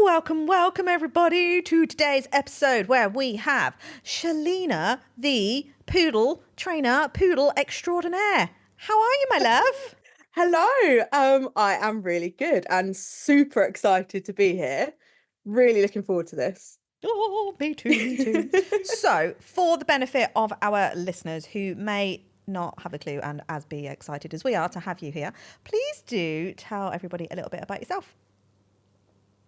Welcome everybody to today's episode where we have Shelina, the Poodle trainer, Poodle extraordinaire. How are you, my love? Hello. I am really good and super excited to be here. Really looking forward to this. Oh, me too. So, for the benefit of our listeners who may not have a clue and as be excited as we are to have you here, please do tell everybody a little bit about yourself.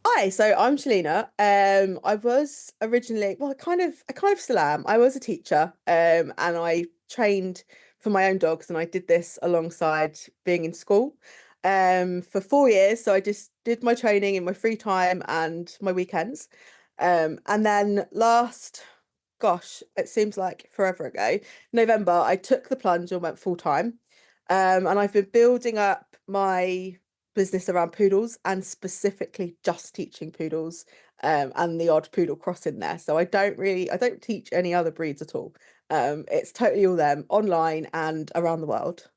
Hi, so I'm Shelina. I was originally, well, I kind of still am. I was a teacher, and I trained for my own dogs, and I did this alongside being in school, for 4 years. So I just did my training in my free time and my weekends. And then gosh, it seems like forever ago, November, I took the plunge and went full time. And I've been building up my business around poodles and specifically just teaching poodles, and the odd poodle cross in there. So I don't teach any other breeds at all. It's totally all them online and around the world.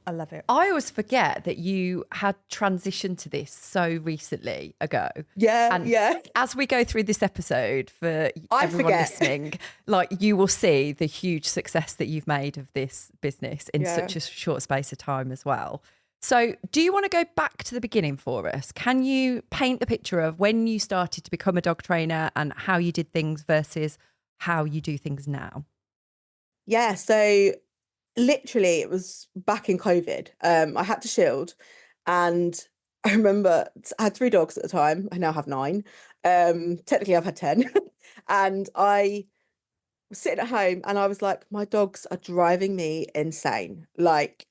I love it. I always forget that you had transitioned to this so recently ago. Yeah, And yeah. as we go through this episode, for I everyone forget. listening, like you will see the huge success that you've made of this business in Yeah. such a short space of time as well. So, do you want to go back to the beginning for us? Can you paint the picture of when you started to become a dog trainer and how you did things versus how you do things now? Yeah, so literally it was back in COVID. I had to shield, and I remember I had three dogs at the time. I now have nine. Technically I've had 10. And I was sitting at home and I was like, my dogs are driving me insane. Like,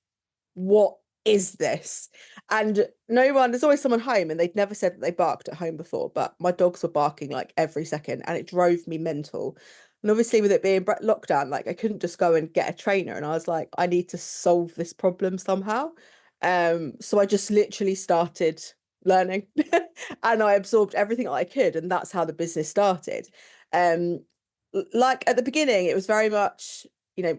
what is this? And there's always someone home, and they'd never said that they barked at home before, but my dogs were barking like every second, and it drove me mental. And obviously, with it being lockdown, like I couldn't just go and get a trainer, and I was like, I need to solve this problem somehow. So I just literally started learning, and I absorbed everything I could, and that's how the business started. Um, like at the beginning, it was very much,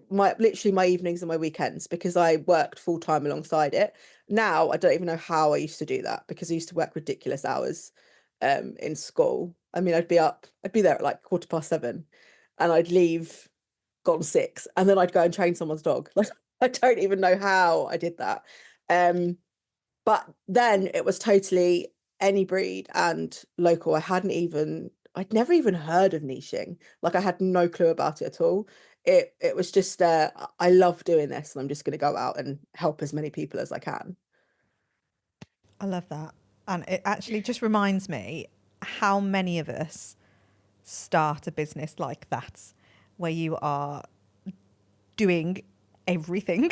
my evenings and my weekends, because I worked full time alongside it. Now I don't even know how I used to do that, because I used to work ridiculous hours in school. I mean, I'd be there at like 7:15, and I'd leave gone 6, and then I'd go and train someone's dog. Like, I don't even know how I did that. But then it was totally any breed and local. I'd never even heard of niching. Like, I had no clue about it at all. It was just I love doing this, and I'm just going to go out and help as many people as I can. I love that. And it actually just reminds me how many of us start a business like that, where you are doing everything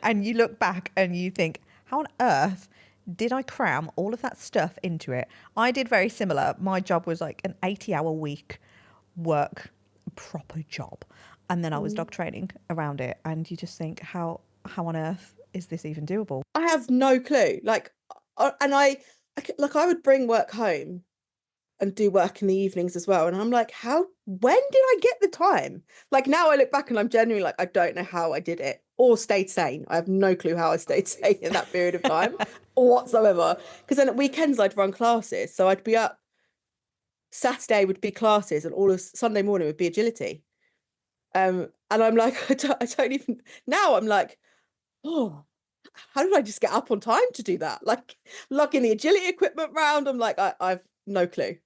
and you look back and you think, how on earth did I cram all of that stuff into it? I did very similar. My job was like an 80-hour week work, proper job. And then I was dog training around it. And you just think, how on earth is this even doable? I have no clue. Like, and I would bring work home and do work in the evenings as well. And I'm like, when did I get the time? Like, now I look back and I'm genuinely like, I don't know how I did it or stayed sane. I have no clue how I stayed sane in that period of time whatsoever. Because then at weekends I'd run classes. So I'd be up, Saturday would be classes, and all of Sunday morning would be agility. And I'm like, I don't even, now I'm like, oh, how did I just get up on time to do that? Like, lugging the agility equipment round. I'm like, I've no clue.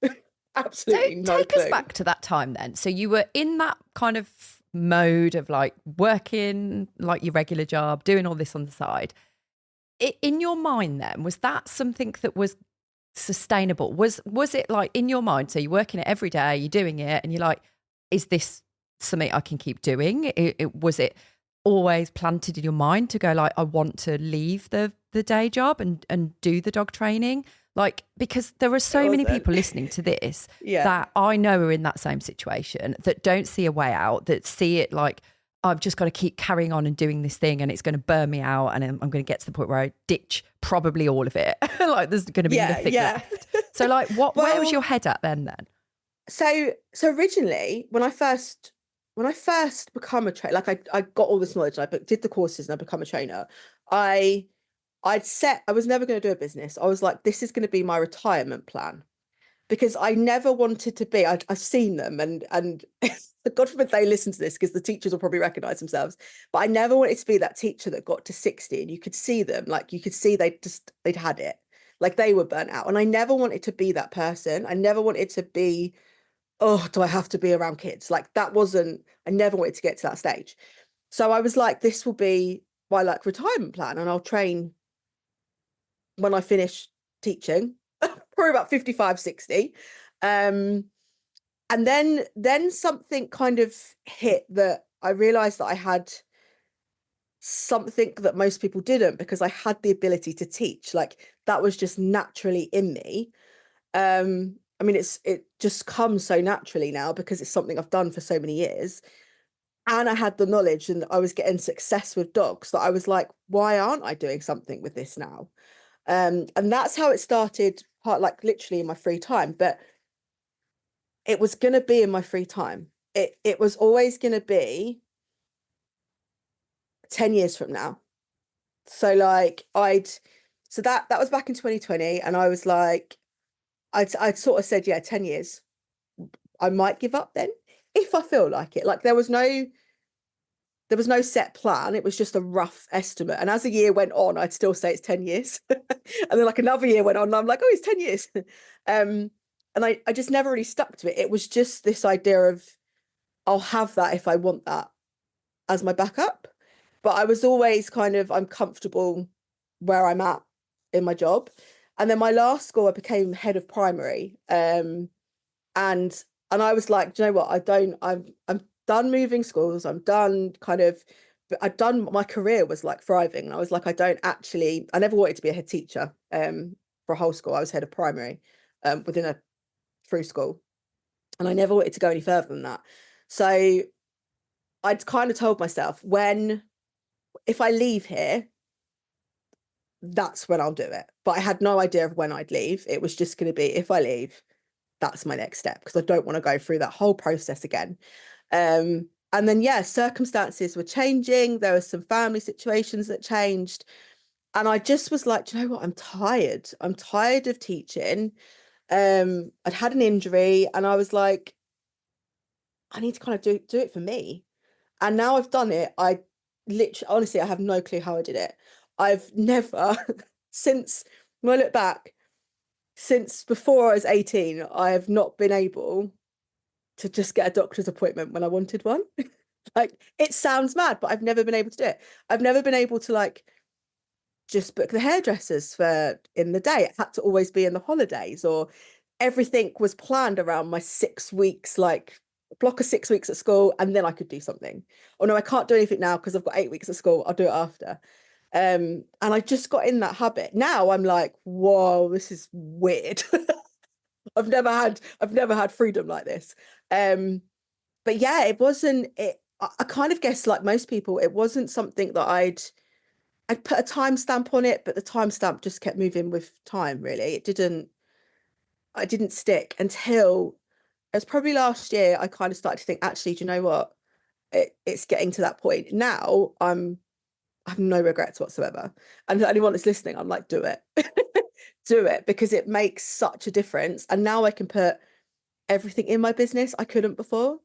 Absolutely So no take clue. us back to that time then. So you were in that kind of mode of like working like your regular job, doing all this on the side. In your mind then, was that something that was sustainable? Was it like in your mind, so you're working it every day, you're doing it and you're like, is this something I can keep doing? Was it always planted in your mind to go like, I want to leave the day job and do the dog training? Like, because there are so many people listening to this Yeah. that I know are in that same situation, that don't see a way out, that see it like, I've just got to keep carrying on and doing this thing and it's going to burn me out and I'm going to get to the point where I ditch probably all of it. Like, there's going to be nothing left. So like, where was your head at then? So originally, when I first become a trainer, like I got all this knowledge, I did the courses and I become a trainer. I was never going to do a business. I was like, this is going to be my retirement plan. because I never wanted to be, I've seen them and God forbid they listen to this because the teachers will probably recognize themselves, but I never wanted to be that teacher that got to 60 and you could see them, like you could see they'd had it, like they were burnt out. And I never wanted to be that person. I never wanted to be, oh, do I have to be around kids? Like that wasn't, I never wanted to get to that stage. So I was like, this will be my like retirement plan, and I'll train when I finish teaching, probably about 55, 60. And then something kind of hit that I realized that I had something that most people didn't, because I had the ability to teach. Like that was just naturally in me. I mean, it just comes so naturally now because it's something I've done for so many years. And I had the knowledge and I was getting success with dogs that I was like, why aren't I doing something with this now? And that's how it started, like literally in my free time. But it was going to be in my free time. It was always going to be 10 years from now. So like so that was back in 2020. And I was like, I'd sort of said, yeah, 10 years. I might give up then if I feel like it. Like there was no set plan. It was just a rough estimate. And as the year went on, I'd still say it's 10 years. And then like another year went on and I'm like, oh, it's 10 years. And I just never really stuck to it. It was just this idea of, I'll have that if I want that as my backup. But I was always kind of, I'm comfortable where I'm at in my job. And then my last school, I became head of primary. And I was like, do you know what? I'm done moving schools. I'm done my career was like thriving. And I was like, I never wanted to be a head teacher for a whole school. I was head of primary within a through school. And I never wanted to go any further than that. So I'd kind of told myself, if I leave here, that's when I'll do it. But I had no idea of when I'd leave. It was just going to be, if I leave, that's my next step, because I don't want to go through that whole process again. And then, yeah, circumstances were changing. There were some family situations that changed. And I just was like, do you know what? I'm tired. I'm tired of teaching. I'd had an injury and I was like, I need to kind of do it for me. And now I've done it. I literally, honestly, I have no clue how I did it. I've never, when I look back, since before I was 18, I have not been able to just get a doctor's appointment when I wanted one. Like, it sounds mad, but I've never been able to do it. I've never been able to like just book the hairdressers in the day. It had to always be in the holidays, or everything was planned around my 6 weeks, like block of 6 weeks at school, and then I could do something. Oh no, I can't do anything now because I've got 8 weeks at school. I'll do it after. And I just got in that habit. Now I'm like, whoa, this is weird. I've never had freedom like this. But yeah, it wasn't it. I kind of guess, like most people, it wasn't something that I'd put a timestamp on it, but the timestamp just kept moving with time, really. I didn't stick until it was probably last year. I kind of started to think, actually, do you know what? It's getting to that point. Now I have no regrets whatsoever. And to anyone that's listening, I'm like, do it. Do it, because it makes such a difference. And now I can put everything in my business I couldn't before.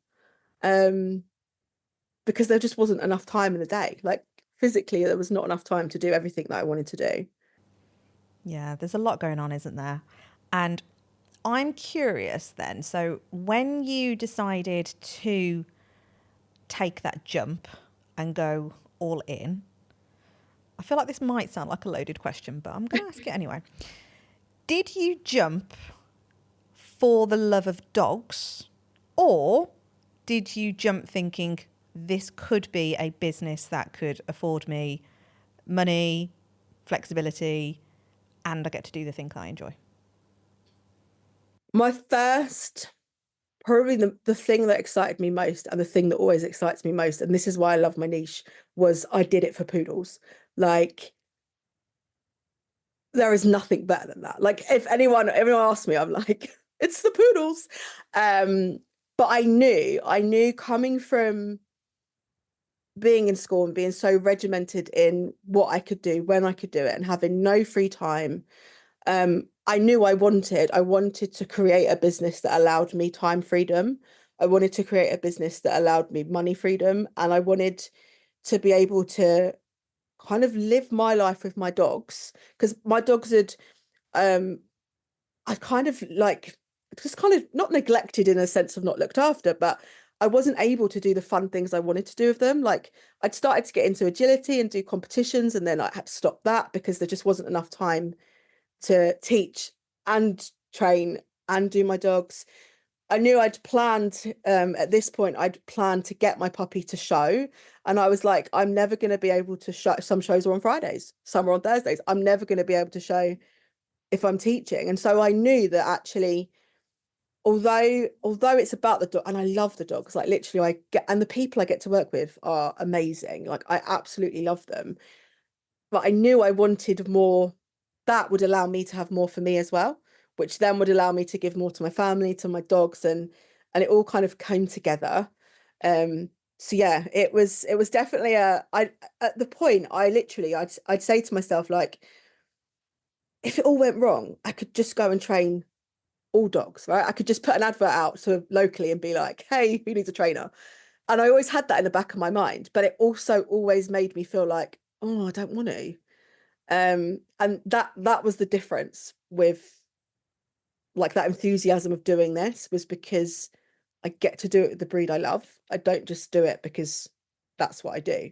Because there just wasn't enough time in the day. Like physically, there was not enough time to do everything that I wanted to do. Yeah, there's a lot going on, isn't there? And I'm curious then. So when you decided to take that jump and go all in, I feel like this might sound like a loaded question, but I'm going to ask it anyway. Did you jump for the love of dogs, or did you jump thinking this could be a business that could afford me money, flexibility, and I get to do the thing that I enjoy? My first, probably the thing that excited me most, and the thing that always excites me most, and this is why I love my niche, was I did it for poodles. Like, there is nothing better than that. Like, if everyone asks me, I'm like, it's the poodles. But I knew coming from being in school and being so regimented in what I could do, when I could do it, and having no free time, I knew I wanted to create a business that allowed me time freedom. I wanted to create a business that allowed me money freedom, and I wanted to be able to kind of live my life with my dogs, because my dogs had I kind of like just kind of not neglected in a sense of not looked after, but I wasn't able to do the fun things I wanted to do with them. Like I'd started to get into agility and do competitions, and then I had to stop that because there just wasn't enough time to teach and train and do my dogs. I knew I'd planned at this point, I'd planned to get my puppy to show. And I was like, I'm never going to be able to show. Some shows are on Fridays, some are on Thursdays. I'm never going to be able to show if I'm teaching. And so I knew that actually, although it's about the dog, and I love the dogs, like literally and the people I get to work with are amazing. Like I absolutely love them. But I knew I wanted more that would allow me to have more for me as well, which then would allow me to give more to my family, to my dogs, and it all kind of came together. So yeah, it was definitely I at the point I'd say to myself, like, if it all went wrong, I could just go and train all dogs, right? I could just put an advert out sort of locally and be like, hey, who needs a trainer? And I always had that in the back of my mind, but it also always made me feel like, oh, I don't want to. And that was the difference with like that enthusiasm of doing this, was because I get to do it with the breed I love. I don't just do it because that's what I do.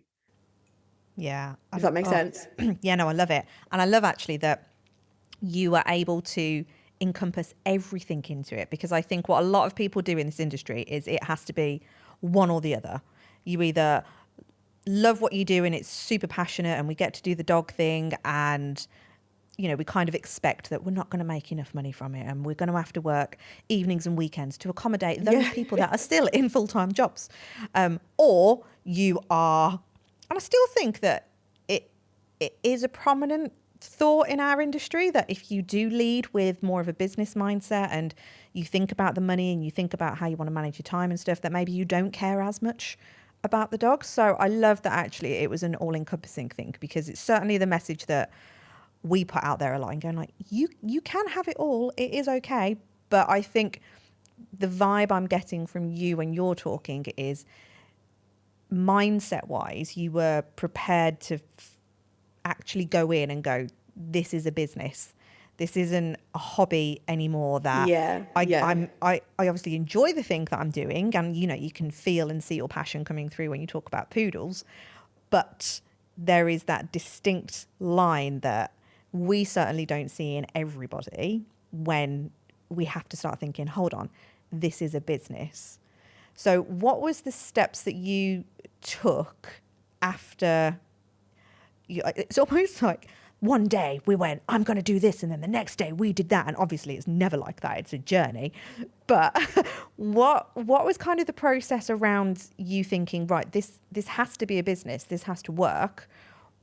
Yeah. If that makes sense. Yeah, no, I love it. And I love actually that you are able to encompass everything into it, because I think what a lot of people do in this industry is it has to be one or the other. You either love what you do and it's super passionate and we get to do the dog thing, and you know, we kind of expect that we're not going to make enough money from it and we're going to have to work evenings and weekends to accommodate those people that are still in full-time jobs. Or you are, and I still think that it is a prominent thought in our industry that if you do lead with more of a business mindset and you think about the money and you think about how you want to manage your time and stuff, that maybe you don't care as much about the dogs. So I love that actually it was an all-encompassing thing, because it's certainly the message that we put out there a lot, and going like, you can have it all, it is okay. But I think the vibe I'm getting from you when you're talking is mindset wise, you were prepared to actually go in and go, this is a business. This isn't a hobby anymore. That I obviously enjoy the thing that I'm doing, and you know, you can feel and see your passion coming through when you talk about Poodles, but there is that distinct line that we certainly don't see in everybody when we have to start thinking, hold on, this is a business. So what was the steps that you took after it's almost like one day we went, I'm going to do this, and then the next day we did that, and obviously it's never like that, it's a journey. But what was kind of the process around you thinking, right, this has to be a business, this has to work?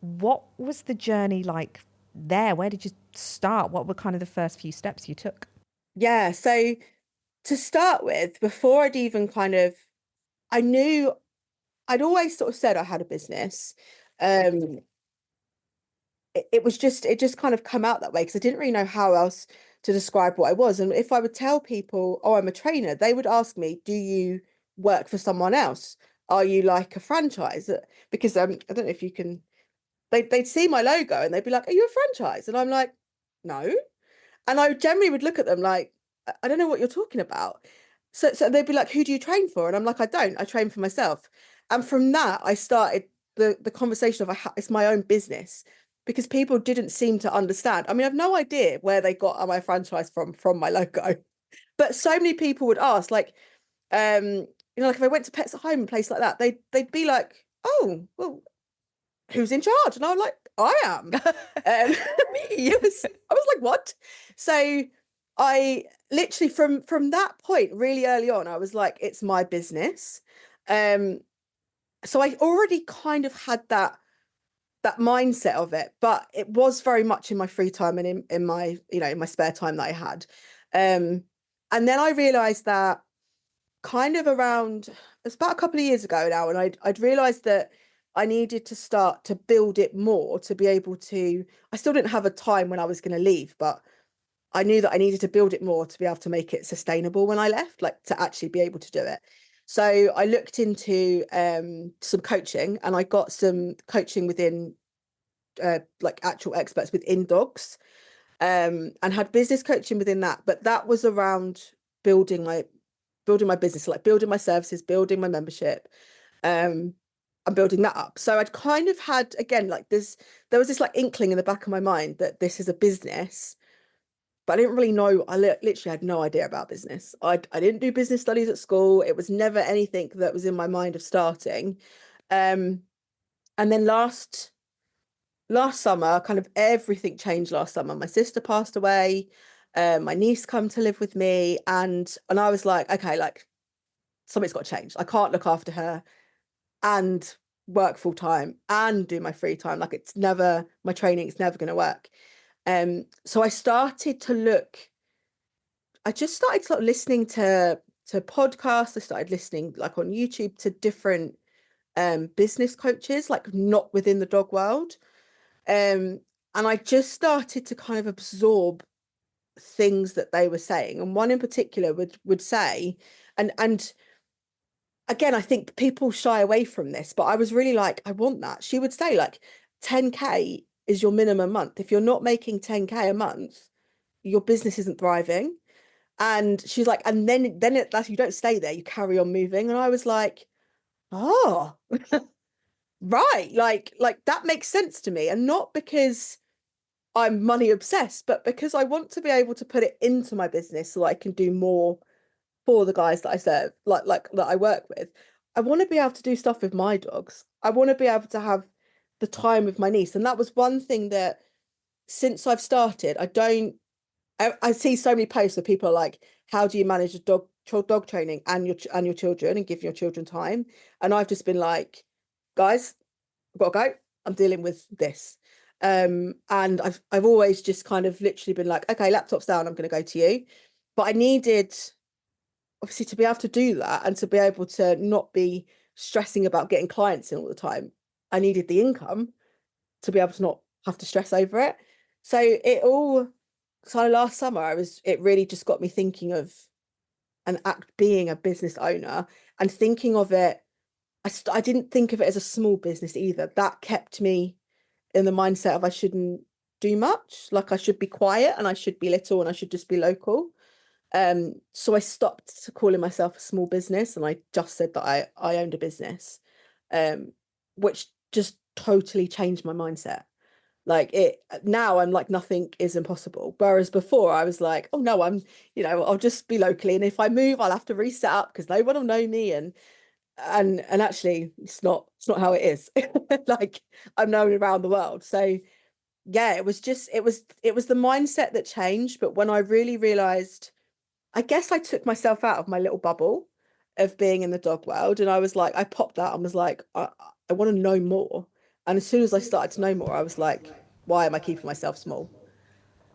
What was the journey like there? Where did you start? What were kind of the first few steps you took? Yeah, so to start with, before I'd even kind of, I knew I'd always sort of said I had a business. It just kind of come out that way because I didn't really know how else to describe what I was. And if I would tell people, oh, I'm a trainer, they would ask me, do you work for someone else? Are you like a franchise? Because I don't know if you can, they'd see my logo and they'd be like, are you a franchise? And I'm like, no. And I generally would look at them like, I don't know what you're talking about. So they'd be like, who do you train for? And I'm like, I don't, I train for myself. And from that, I started the conversation of it's my own business, because people didn't seem to understand. I mean, I've no idea where they got my franchise from my logo, but so many people would ask, like, you know, like if I went to Pets at Home and place like that, they'd be like, oh, well, who's in charge? And I'm like, I am. Me. I was like, what? So I literally from that point really early on, I was like, it's my business. So I already kind of had that mindset of it, but it was very much in my free time and in my, you know, in my spare time that I had. And then I realized that kind of around, it's about a couple of years ago now, and I'd realized that I needed to start to build it more to be able to, I still didn't have a time when I was going to leave, but I knew that I needed to build it more to be able to make it sustainable when I left, like to actually be able to do it. So I looked into some coaching, and I got some coaching within like actual experts within dogs, and had business coaching within that. But that was around building my business, like building my services, building my membership, and building that up. So I'd kind of had, again, like there was this like inkling in the back of my mind that this is a business, but I didn't really know. I literally had no idea about business. I didn't do business studies at school. It was never anything that was in my mind of starting. And then last summer, kind of everything changed last summer. My sister passed away. My niece come to live with me, and I was like, okay, like something's got to change. I can't look after her and work full time and do my free time. Like my training is never going to work. So I started to look. I just started sort of listening to podcasts. I started listening like on YouTube to different business coaches, like not within the dog world. And I just started to kind of absorb things that they were saying. And one in particular would say, and again, I think people shy away from this, but I was really like, I want that. She would say like 10K is your minimum month. If you're not making 10K a month, your business isn't thriving. And she's like, and then you don't stay there, you carry on moving. And I was like, oh, right. Like that makes sense to me. And not because I'm money obsessed, but because I want to be able to put it into my business so I can do more for the guys that I serve, like that I work with. I want to be able to do stuff with my dogs. I want to be able to have the time with my niece. And that was one thing that since I've started, I see so many posts where people are like, how do you manage a dog training and your children and give your children time? And I've just been like, guys, I've got to go. I'm dealing with this. And I've always just kind of literally been like, okay, laptop's down, I'm going to go to you. But I needed, obviously, to be able to do that and to be able to not be stressing about getting clients in all the time. I needed the income to be able to not have to stress over it. So last summer, it really just got me thinking of being a business owner and thinking of it. I didn't think of it as a small business either. That kept me in the mindset of I shouldn't do much, like I should be quiet and I should be little and I should just be local. So I stopped calling myself a small business and I just said that I owned a business, which just totally changed my mindset. Like now I'm like, nothing is impossible. Whereas before I was like, oh no, I'll just be locally. And if I move, I'll have to reset up because no one will know me. And actually it's not how it is. Like I'm known around the world. So yeah, it was the mindset that changed. But when I really realized, I guess I took myself out of my little bubble of being in the dog world. And I was like, I popped that and was like, I want to know more. And as soon as I started to know more, I was like, why am I keeping myself small?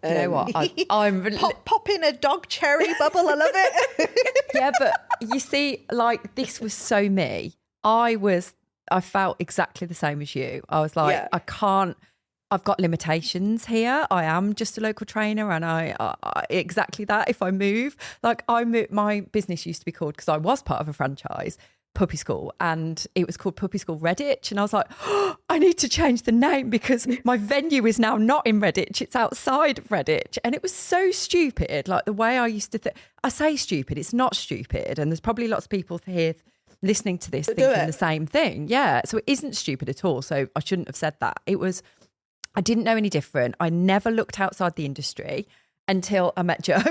Do you know what? I'm pop in a dog cherry bubble. I love it. Yeah, but you see, like this was so me. I felt exactly the same as you. I was like, yeah. I've got limitations here. I am just a local trainer and I exactly that. If I move, my business used to be called, because I was part of a franchise, Puppy School, and it was called Puppy School Redditch. And I was like, oh, I need to change the name because my venue is now not in Redditch, it's outside of Redditch. And it was so stupid. Like the way I used to think, I say stupid, it's not stupid. And there's probably lots of people here listening to this thinking the same thing. Yeah. So it isn't stupid at all. So I shouldn't have said that. I didn't know any different. I never looked outside the industry until I met Jo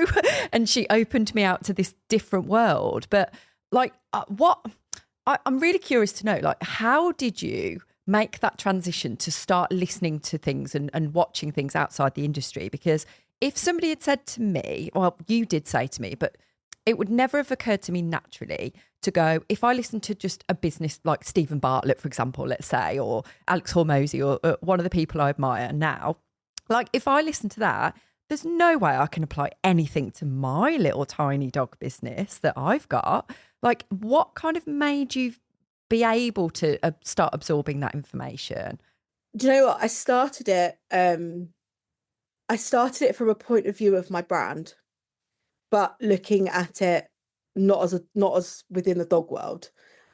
and she opened me out to this different world. But I'm really curious to know, like, how did you make that transition to start listening to things and watching things outside the industry? Because if somebody had said to me, well, you did say to me, but it would never have occurred to me naturally to go, if I listen to just a business like Stephen Bartlett, for example, let's say, or Alex Hormozy, or one of the people I admire now, like if I listen to that, there's no way I can apply anything to my little tiny dog business that I've got. Like, what kind of made you be able to start absorbing that information? Do you know what? I started it I started it from a point of view of my brand, but looking at it not as within the dog world.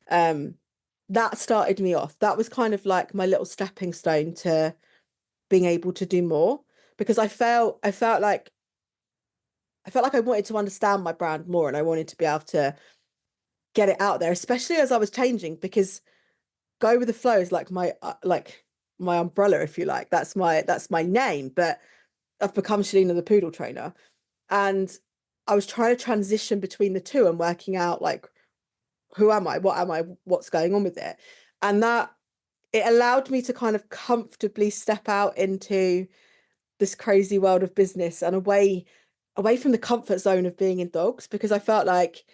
That started me off. That was kind of like my little stepping stone to being able to do more, because I felt like I wanted to understand my brand more, and I wanted to be able to get it out there, especially as I was changing, because go with the flow is like my umbrella, if you like. That's my name, but I've become Shelina the Poodle trainer, and I was trying to transition between the two and working out like, who am I? What am I? What's going on with it? And that it allowed me to kind of comfortably step out into this crazy world of business and away from the comfort zone of being in dogs, because I felt like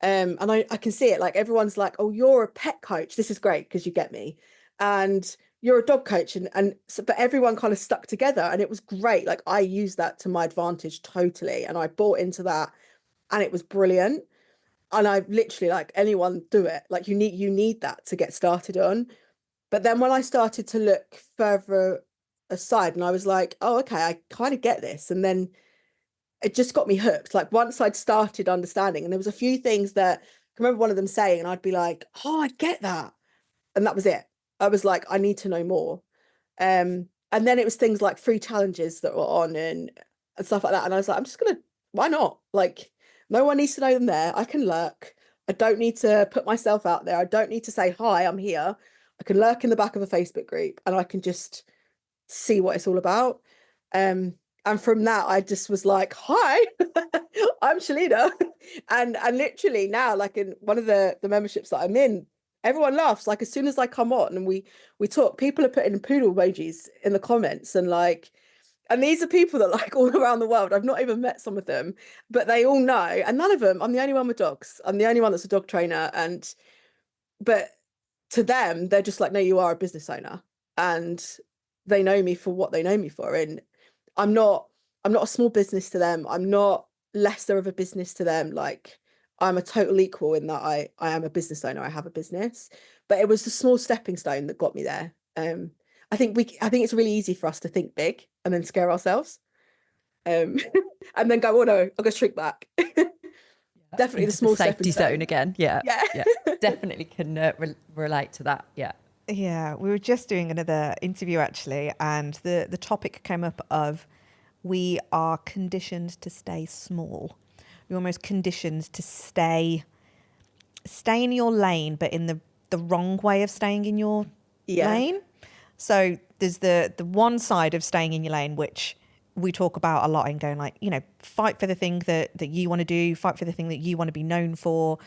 and I can see it, like everyone's like, oh, you're a pet coach, this is great because you get me, and you're a dog coach, and so, but everyone kind of stuck together, and it was great. Like I used that to my advantage totally, and I bought into that, and it was brilliant. And I literally, like, anyone do it, like you need that to get started on. But then when I started to look further aside, and I was like, oh, okay, I kind of get this. And then it just got me hooked. Like once I'd started understanding, and there was a few things that I remember one of them saying, and I'd be like, oh, I get that. And that was it. I was like, I need to know more. And then it was things like free challenges that were on and stuff like that. And I was like, I'm just gonna, why not? Like, no one needs to know them there. I can lurk. I don't need to put myself out there. I don't need to say, hi, I'm here. I can lurk in the back of a Facebook group, and I can just see what it's all about. And from that, I just was like, hi, I'm Shelina. And literally now, like in one of the memberships that I'm in, everyone laughs. Like as soon as I come on and we talk, people are putting poodle emojis in the comments, and like, and these are people that like all around the world. I've not even met some of them, but they all know. And none of them, I'm the only one with dogs. I'm the only one that's a dog trainer. But to them, they're just like, no, you are a business owner. And they know me for what they know me for. And I'm not a small business to them. I'm not lesser of a business to them. Like I'm a total equal in that I am a business owner. I have a business. But it was the small stepping stone that got me there. I think it's really easy for us to think big and then scare ourselves. And then go, oh no, I'm gonna shrink back. Definitely the Into small safety stepping zone stone. again. Yeah. Yeah. Yeah. Definitely can relate to that. Yeah. Yeah, we were just doing another interview actually, and the topic came up of we are conditioned to stay small. We're almost conditioned to stay in your lane, but in the wrong way of staying in your Yeah. lane. So there's the one side of staying in your lane, which we talk about a lot, and going like, you know, fight for the thing that you want to do, fight for the thing that you want to be known for,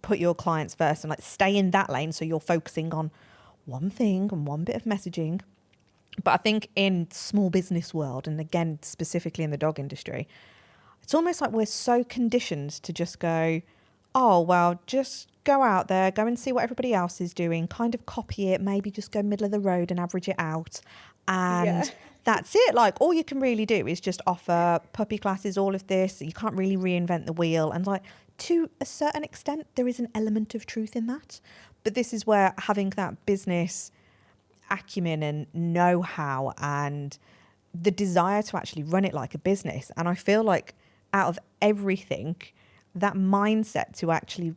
put your clients first, and like stay in that lane. So you're focusing on one thing and one bit of messaging. But I think in small business world, and again, specifically in the dog industry, it's almost like we're so conditioned to just go, oh, well, just go out there, go and see what everybody else is doing, kind of copy it, maybe just go middle of the road and average it out. And Yeah. that's it. Like all you can really do is just offer puppy classes, all of this. You can't really reinvent the wheel. And like to a certain extent, there is an element of truth in that. But this is where having that business acumen and know-how and the desire to actually run it like a business. And I feel like out of everything, that mindset to actually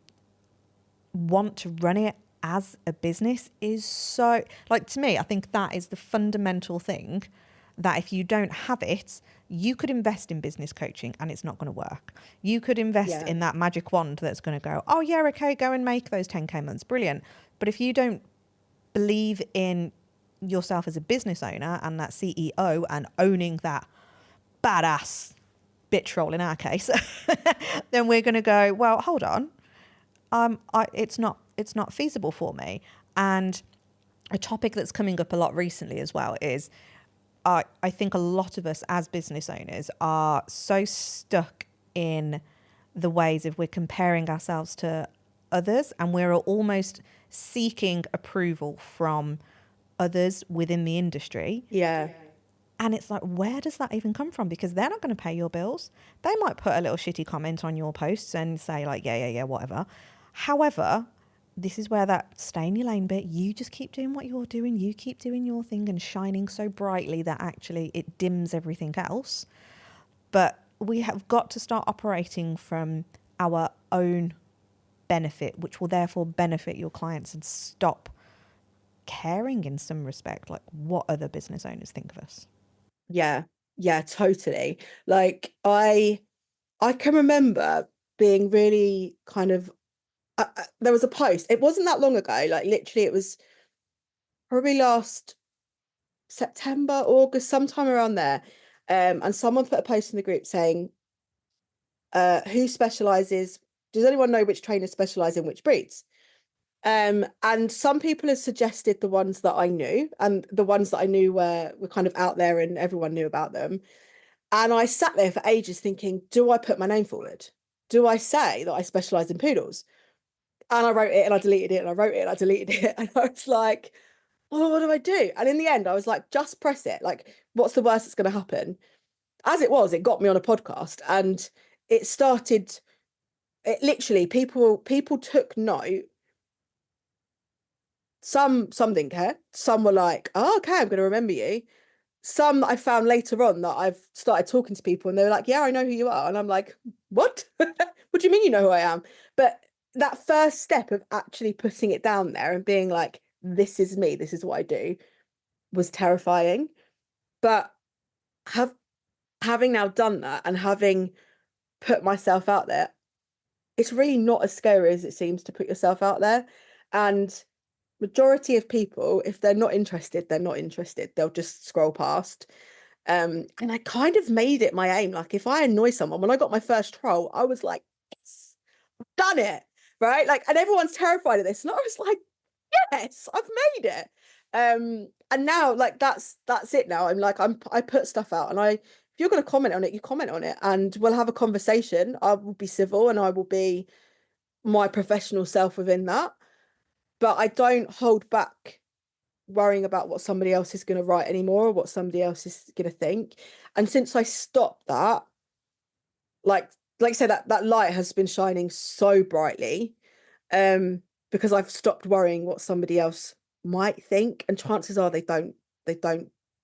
want to run it as a business is so, like, to me, I think that is the fundamental thing that if you don't have it, you could invest in business coaching and it's not going to work. You could invest in that magic wand that's going to go, oh yeah, okay, go and make those 10K months. Brilliant. But if you don't believe in yourself as a business owner and that CEO and owning that badass bitch role in our case, then we're going to go, well, hold on. It's not feasible for me. And a topic that's coming up a lot recently as well is I think a lot of us as business owners are so stuck in the ways of we're comparing ourselves to others, and we're almost seeking approval from others within the industry. Yeah. And it's like, where does that even come from? Because they're not going to pay your bills. They might put a little shitty comment on your posts and say like, yeah, whatever. However, this is where that stay in your lane bit, you just keep doing what you're doing, you keep doing your thing and shining so brightly that actually it dims everything else. But we have got to start operating from our own benefit, which will therefore benefit your clients, and stop caring in some respect like what other business owners think of us. Yeah, totally. Like I can remember being really kind of there was a post, it wasn't that long ago, like literally it was probably last September, August, sometime around there, and someone put a post in the group saying, who specializes, does anyone know which trainers specialize in which breeds? And some people have suggested the ones that I knew, and the ones that I knew were kind of out there and everyone knew about them. And I sat there for ages thinking, do I put my name forward? Do I say that I specialize in poodles? And I wrote it and I deleted it and I wrote it and I deleted it. And I was like, oh, what do I do? And in the end, I was like, just press it. Like, what's the worst that's going to happen? As it was, it got me on a podcast, and it started, it literally, people took note. Some didn't care. Some were like, oh, okay, I'm going to remember you. Some that I found later on that I've started talking to people and they were like, yeah, I know who you are. And I'm like, what? What do you mean you know who I am? But that first step of actually putting it down there and being like, this is me, this is what I do, was terrifying. But having now done that and having put myself out there, it's really not as scary as it seems to put yourself out there. And majority of people, if they're not interested, they're not interested. They'll just scroll past. And I kind of made it my aim. Like if I annoy someone, when I got my first troll, I was like, yes, I've done it. Right. Like, and everyone's terrified of this. And I was like, yes, I've made it. And now like that's it now. I'm like, I put stuff out, and if you're going to comment on it, you comment on it and we'll have a conversation. I will be civil and I will be my professional self within that. But I don't hold back worrying about what somebody else is going to write anymore, or what somebody else is going to think. And since I stopped that, like I said, that light has been shining so brightly, because I've stopped worrying what somebody else might think, and chances are they don't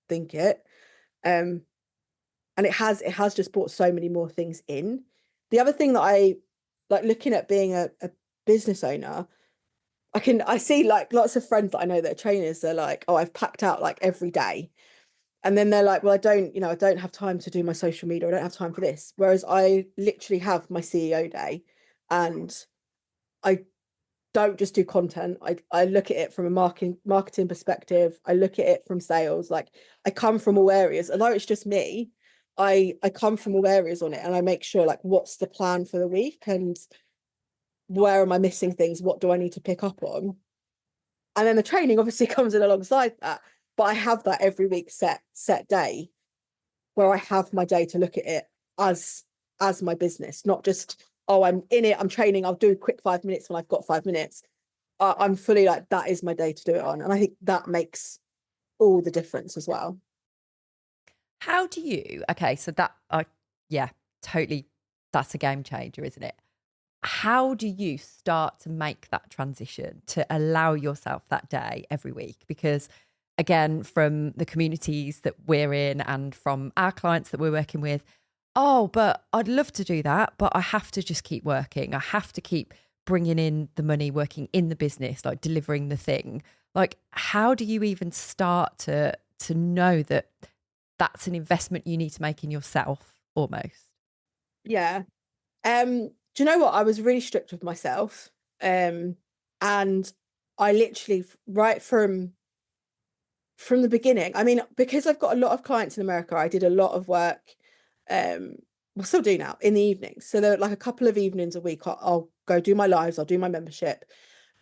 think it. And it has just brought so many more things in. The other thing that I like looking at being a business owner, I see like lots of friends that I know that are trainers, they're like, oh, I've packed out like every day. And then they're like, well, I don't have time to do my social media. I don't have time for this. Whereas I literally have my CEO day, and I don't just do content. I look at it from a marketing perspective. I look at it from sales. Like I come from all areas. Although it's just me, I come from all areas on it, and I make sure like what's the plan for the week and where am I missing things? What do I need to pick up on? And then the training obviously comes in alongside that. But I have that every week set day where I have my day to look at it as my business, not just, oh, I'm in it, I'm training, I'll do a quick 5 minutes when I've got 5 minutes. I'm fully like, that is my day to do it on. And I think that makes all the difference as well. How do you, okay, so that, yeah, totally, that's a game changer, isn't it? How do you start to make that transition to allow yourself that day every week? Because again, from the communities that we're in and from our clients that we're working with, oh, but I'd love to do that, but I have to just keep working. I have to keep bringing in the money, working in the business, like delivering the thing. Like, how do you even start to know that that's an investment you need to make in yourself almost? Yeah. Do you know what? I was really strict with myself. And I literally, right from the beginning, I mean, because I've got a lot of clients in America, I did a lot of work, well, still do now, in the evenings. So there are like a couple of evenings a week, I'll go do my lives, I'll do my membership.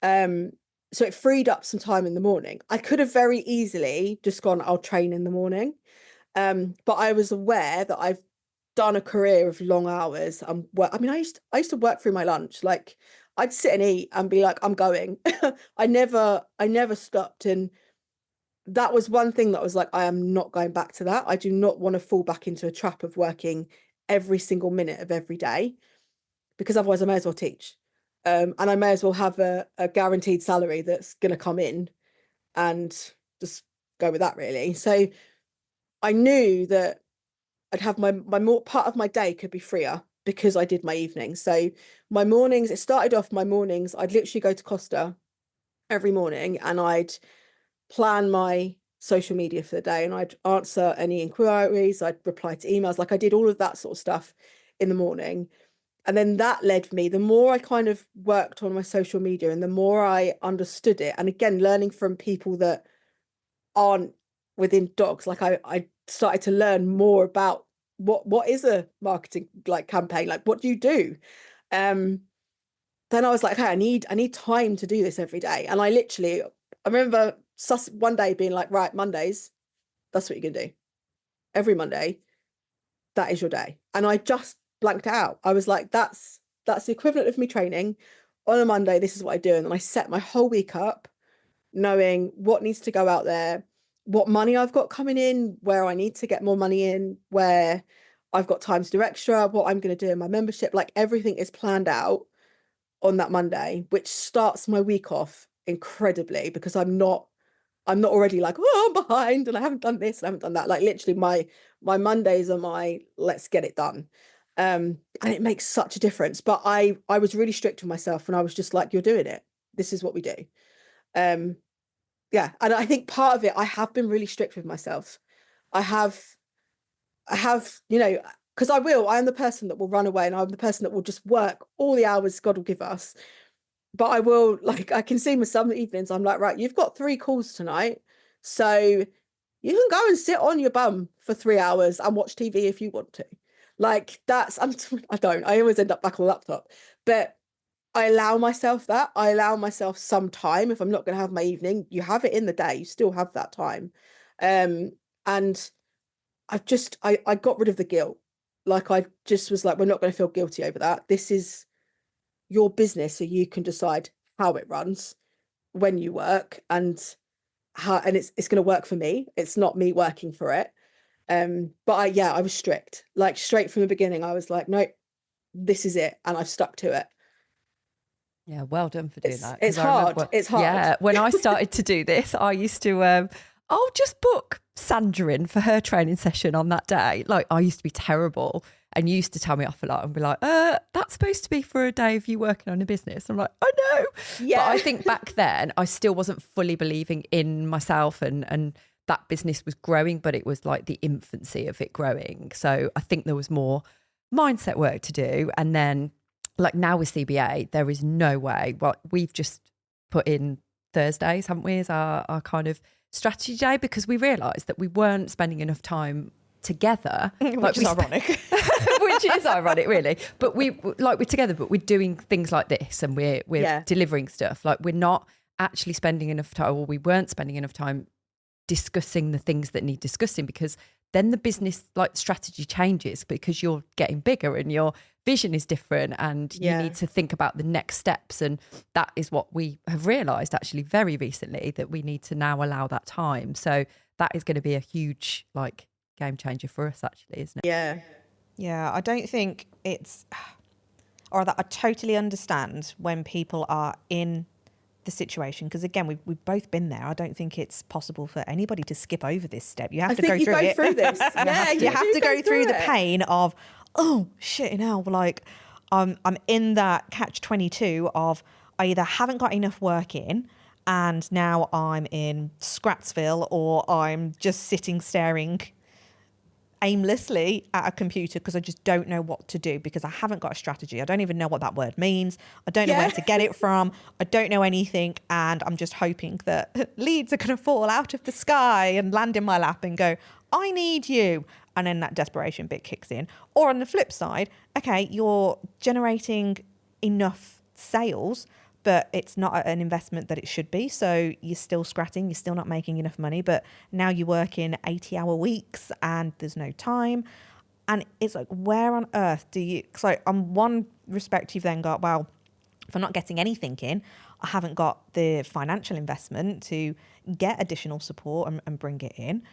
So it freed up some time in the morning. I could have very easily just gone, I'll train in the morning. But I was aware that I've done a career of long hours. I mean, I used to work through my lunch. Like I'd sit and eat and be like, I'm going. I never stopped. And that was one thing that was like, I am not going back to that. I do not want to fall back into a trap of working every single minute of every day, because otherwise I may as well teach. And I may as well have a guaranteed salary that's going to come in and just go with that, really. So I knew that I'd have my more part of my day could be freer because I did my evenings. So my mornings, it started off my mornings, I'd literally go to Costa every morning and I'd plan my social media for the day and I'd answer any inquiries, I'd reply to emails, like I did all of that sort of stuff in the morning. And then that led me, the more I kind of worked on my social media and the more I understood it, and again, learning from people that aren't within dogs, like I started to learn more about what is a marketing like campaign, like what do you do? Then I was like, hey, I need time to do this every day. And I remember one day being like, right, Mondays, that's what you're gonna do. Every Monday, that is your day. And I just blanked it out. I was like, that's the equivalent of me training. On a Monday, this is what I do. And then I set my whole week up knowing what needs to go out there, what money I've got coming in, where I need to get more money in, where I've got time to do extra, what I'm going to do in my membership. Like everything is planned out on that Monday, which starts my week off incredibly because I'm not already like, oh, I'm behind and I haven't done this and I haven't done that. Like literally my Mondays are my let's get it done. And it makes such a difference. But I was really strict with myself and I was just like, you're doing it. This is what we do. Yeah. And I think part of it, I have been really strict with myself. I have, you know, because I am the person that will run away and I'm the person that will just work all the hours God will give us. But I will, like, I can see my some evenings, I'm like, right, you've got 3 calls tonight. So you can go and sit on your bum for 3 hours and watch TV if you want to. Like I always end up back on the laptop. But I allow myself that. I allow myself some time. If I'm not going to have my evening, you have it in the day. You still have that time. And I got rid of the guilt. Like I just was like, we're not going to feel guilty over that. This is your business, so you can decide how it runs, when you work, and it's going to work for me. It's not me working for it. But I was strict, like straight from the beginning. I was like, no, this is it, and I've stuck to it. Yeah, well done for doing that. It's hard. It's hard. Yeah, when I started to do this, I used to, I'll just book Sandra in for her training session on that day. Like I used to be terrible and used to tell me off a lot and be like, that's supposed to be for a day of you working on a business. I'm like, I know. Yeah. But I think back then I still wasn't fully believing in myself and that business was growing, but it was like the infancy of it growing. So I think there was more mindset work to do. And then like now with CBA, there is no way. Well, we've just put in Thursdays, haven't we, as our kind of strategy day, because we realised that we weren't spending enough time together. Which is ironic. Which is ironic, really. But we're together, but we're doing things like this and we're delivering stuff. Like we're not actually spending enough time, or we weren't spending enough time discussing the things that need discussing, because then the business like strategy changes because you're getting bigger and your vision is different and you need to think about the next steps. And that is what we have realised actually very recently, that we need to now allow that time. So that is going to be a huge like game changer for us actually, isn't it? Yeah, I don't think it's, or that I totally understand when people are in the situation, because again we've both been there. I don't think it's possible for anybody to skip over this step. You have to go through it. You have to go through the pain of, oh shit, now like I'm in that catch-22 of I either haven't got enough work in and now I'm in Scratsville, or I'm just sitting staring aimlessly at a computer because I just don't know what to do, because I haven't got a strategy. I don't even know what that word means. I don't know where to get it from. I don't know anything. And I'm just hoping that leads are going to fall out of the sky and land in my lap and go, I need you. And then that desperation bit kicks in. Or on the flip side, okay, you're generating enough sales, but it's not an investment that it should be. So you're still scratting, you're still not making enough money, but now you work in 80-hour weeks and there's no time. And it's like, where on earth do you... So on one respect, you've then got, well, if I'm not getting anything in, I haven't got the financial investment to get additional support and bring it in.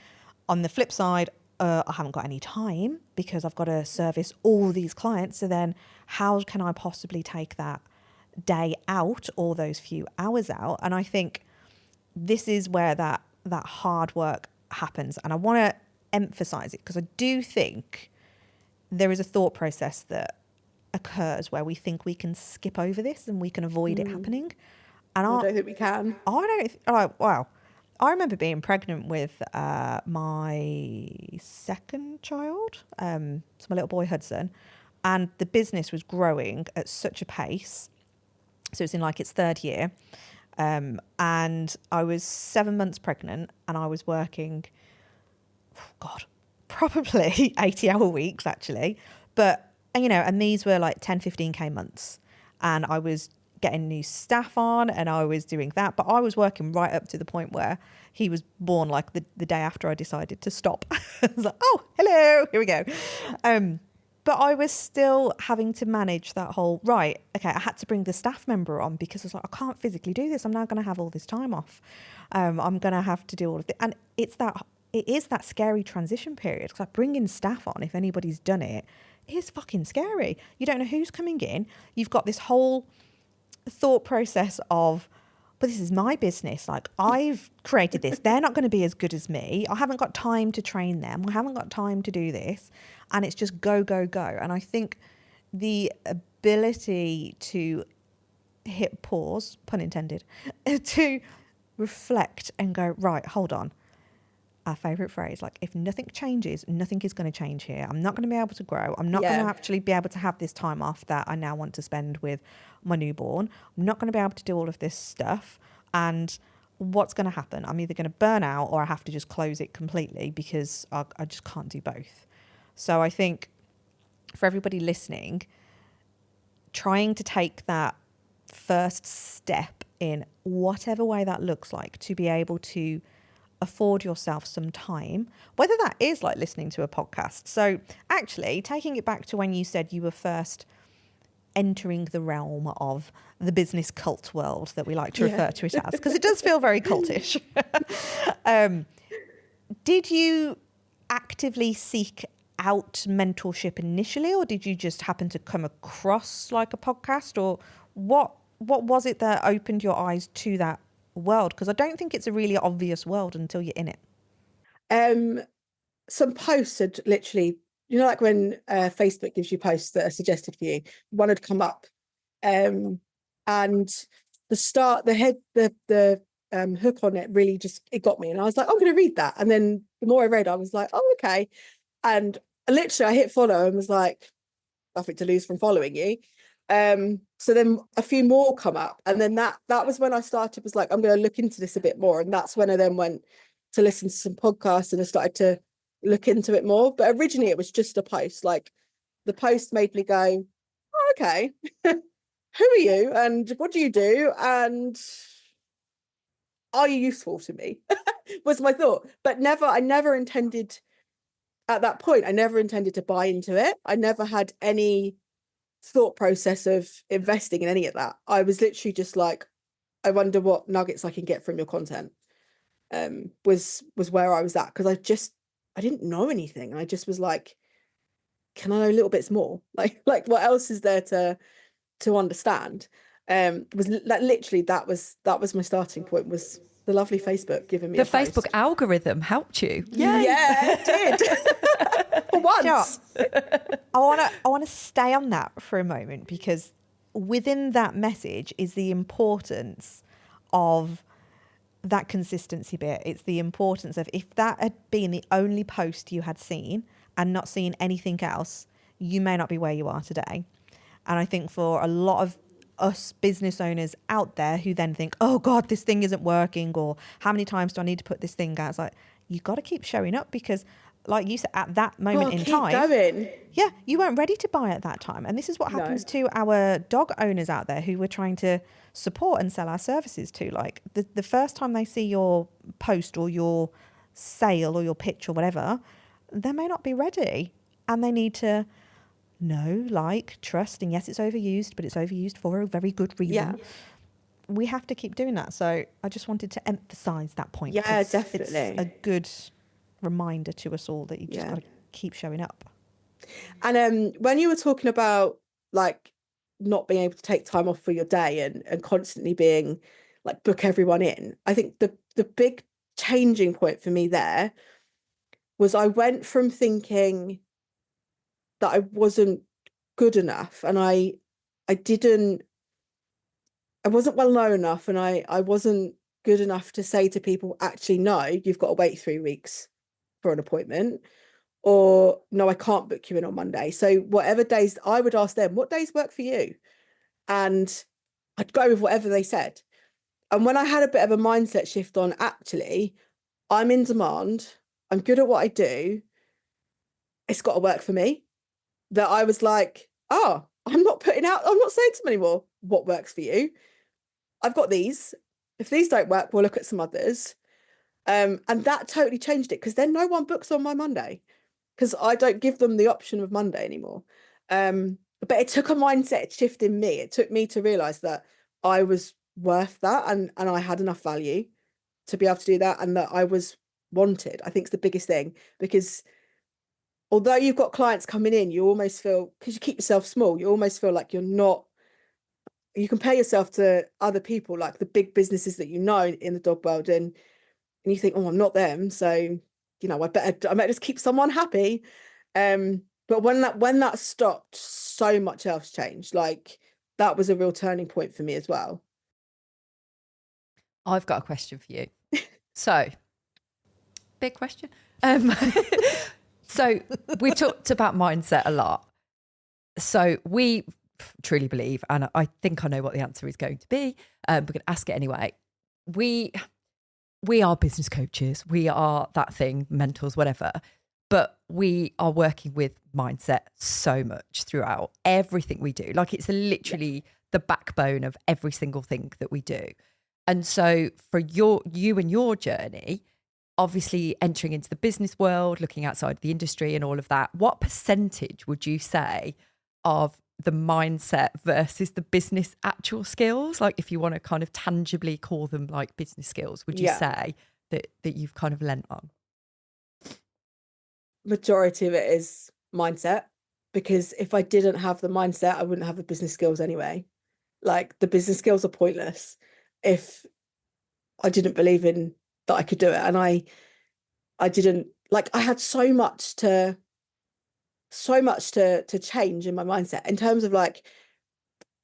On the flip side, I haven't got any time because I've got to service all these clients. So then how can I possibly take that day out or those few hours out. And I think this is where that hard work happens. And I want to emphasize it because I do think there is a thought process that occurs where we think we can skip over this and we can avoid it happening. And I don't think we can. I remember being pregnant with my second child, so my little boy Hudson, and the business was growing at such a pace. So it's in like its third year. And I was 7 months pregnant and I was working, probably 80-hour weeks actually. But, you know, and these were like 10, 15K months. And I was getting new staff on and I was doing that. But I was working right up to the point where he was born like the day after I decided to stop. I was like, oh, hello, here we go. But I was still having to manage that whole, right, okay, I had to bring the staff member on because I was like, I can't physically do this. I'm now going to have all this time off. I'm going to have to do all of it. And it is that scary transition period. Because like bringing staff on, if anybody's done it, is fucking scary. You don't know who's coming in. You've got this whole thought process of, but this is my business. Like I've created this. They're not going to be as good as me. I haven't got time to train them. I haven't got time to do this. And it's just go, go, go. And I think the ability to hit pause, pun intended, to reflect and go, right, hold on. Our favourite phrase, like if nothing changes, nothing is going to change here. I'm not going to be able to grow. I'm not going to actually be able to have this time off that I now want to spend with my newborn. I'm not going to be able to do all of this stuff. And what's going to happen? I'm either going to burn out or I have to just close it completely because I just can't do both. So I think for everybody listening, trying to take that first step in whatever way that looks like to be able to afford yourself some time, whether that is like listening to a podcast. So actually taking it back to when you said you were first entering the realm of the business cult world that we like to refer to it as, because it does feel very cultish. Did you actively seek out mentorship initially, or did you just happen to come across like a podcast, or what was it that opened your eyes to that world? Because I don't think it's a really obvious world until you're in it. Some posts had literally, you know, like when Facebook gives you posts that are suggested for you, one had come up, and the hook on it really just, it got me, and I was like, I'm going to read that. And then the more I read, I was like, oh, okay. And literally I hit follow and was like, nothing to lose from following you. So then a few more come up, and then that was when I started, was like, I'm going to look into this a bit more. And that's when I then went to listen to some podcasts and I started to look into it more. But originally it was just a post. Like the post made me go, oh, okay, who are you and what do you do and are you useful to me? Was my thought. But I never intended, at that point, I never intended to buy into it. I never had any thought process of investing in any of that. I was literally just like, I wonder what nuggets I can get from your content. Was where I was at, because I didn't know anything. I just was like, can I know little bits more? Like what else is there to understand? Was like literally that was my starting point, was the lovely Facebook giving me the Facebook algorithm helped you. Yeah, it did. For once. I want to stay on that for a moment, because within that message is the importance of that consistency bit. It's the importance of, if that had been the only post you had seen and not seen anything else, you may not be where you are today. And I think for a lot of us business owners out there who then think, oh God, this thing isn't working, or how many times do I need to put this thing out? It's like, you got to keep showing up, because like you said, at that moment in time, going. Yeah, you weren't ready to buy at that time. And this is what happens to our dog owners out there who we're trying to support and sell our services to. Like the first time they see your post or your sale or your pitch or whatever, they may not be ready, and they need to know, like, trust. And yes, it's overused, but it's overused for a very good reason. Yeah. We have to keep doing that. So I just wanted to emphasize that point. Yeah, definitely. It's a good reminder to us all that you just got to keep showing up. And when you were talking about like not being able to take time off for your day and constantly being like book everyone in. I think the big changing point for me there was I went from thinking that I wasn't good enough, and I wasn't well known enough, and I wasn't good enough to say to people, actually, no, you've got to wait 3 weeks for an appointment, or no, I can't book you in on Monday. So whatever days, I would ask them, what days work for you? And I'd go with whatever they said. And when I had a bit of a mindset shift on, actually, I'm in demand, I'm good at what I do, it's got to work for me, that I was like, oh, I'm not saying to them anymore, what works for you? I've got these. If these don't work, we'll look at some others. And that totally changed it, because then no one books on my Monday, because I don't give them the option of Monday anymore. But it took a mindset shift in me. It took me to realize that I was worth that, and I had enough value to be able to do that, and that I was wanted. I think it's the biggest thing, because although you've got clients coming in, you almost feel, because you keep yourself small, you almost feel like you compare yourself to other people, like the big businesses that you know in the dog world, and you think, oh, I'm not them, so I better just keep someone happy. But when that stopped, so much else changed. Like, that was a real turning point for me as well. I've got a question for you. So, big question. So we've talked about mindset a lot. So we truly believe, and I think I know what the answer is going to be, we're going to ask it anyway. We are business coaches. We are that thing, mentors, whatever. But we are working with mindset so much throughout everything we do. Like, it's literally the backbone of every single thing that we do. And so for you and your journey, obviously entering into the business world, looking outside the industry and all of that, what percentage would you say of the mindset versus the business actual skills, like if you want to kind of tangibly call them like business skills, would you say that you've kind of lent on? Majority of it is mindset, because if I didn't have the mindset, I wouldn't have the business skills anyway. Like, the business skills are pointless if I didn't believe in that I could do it. And I didn't, like, I had so much to change in my mindset in terms of like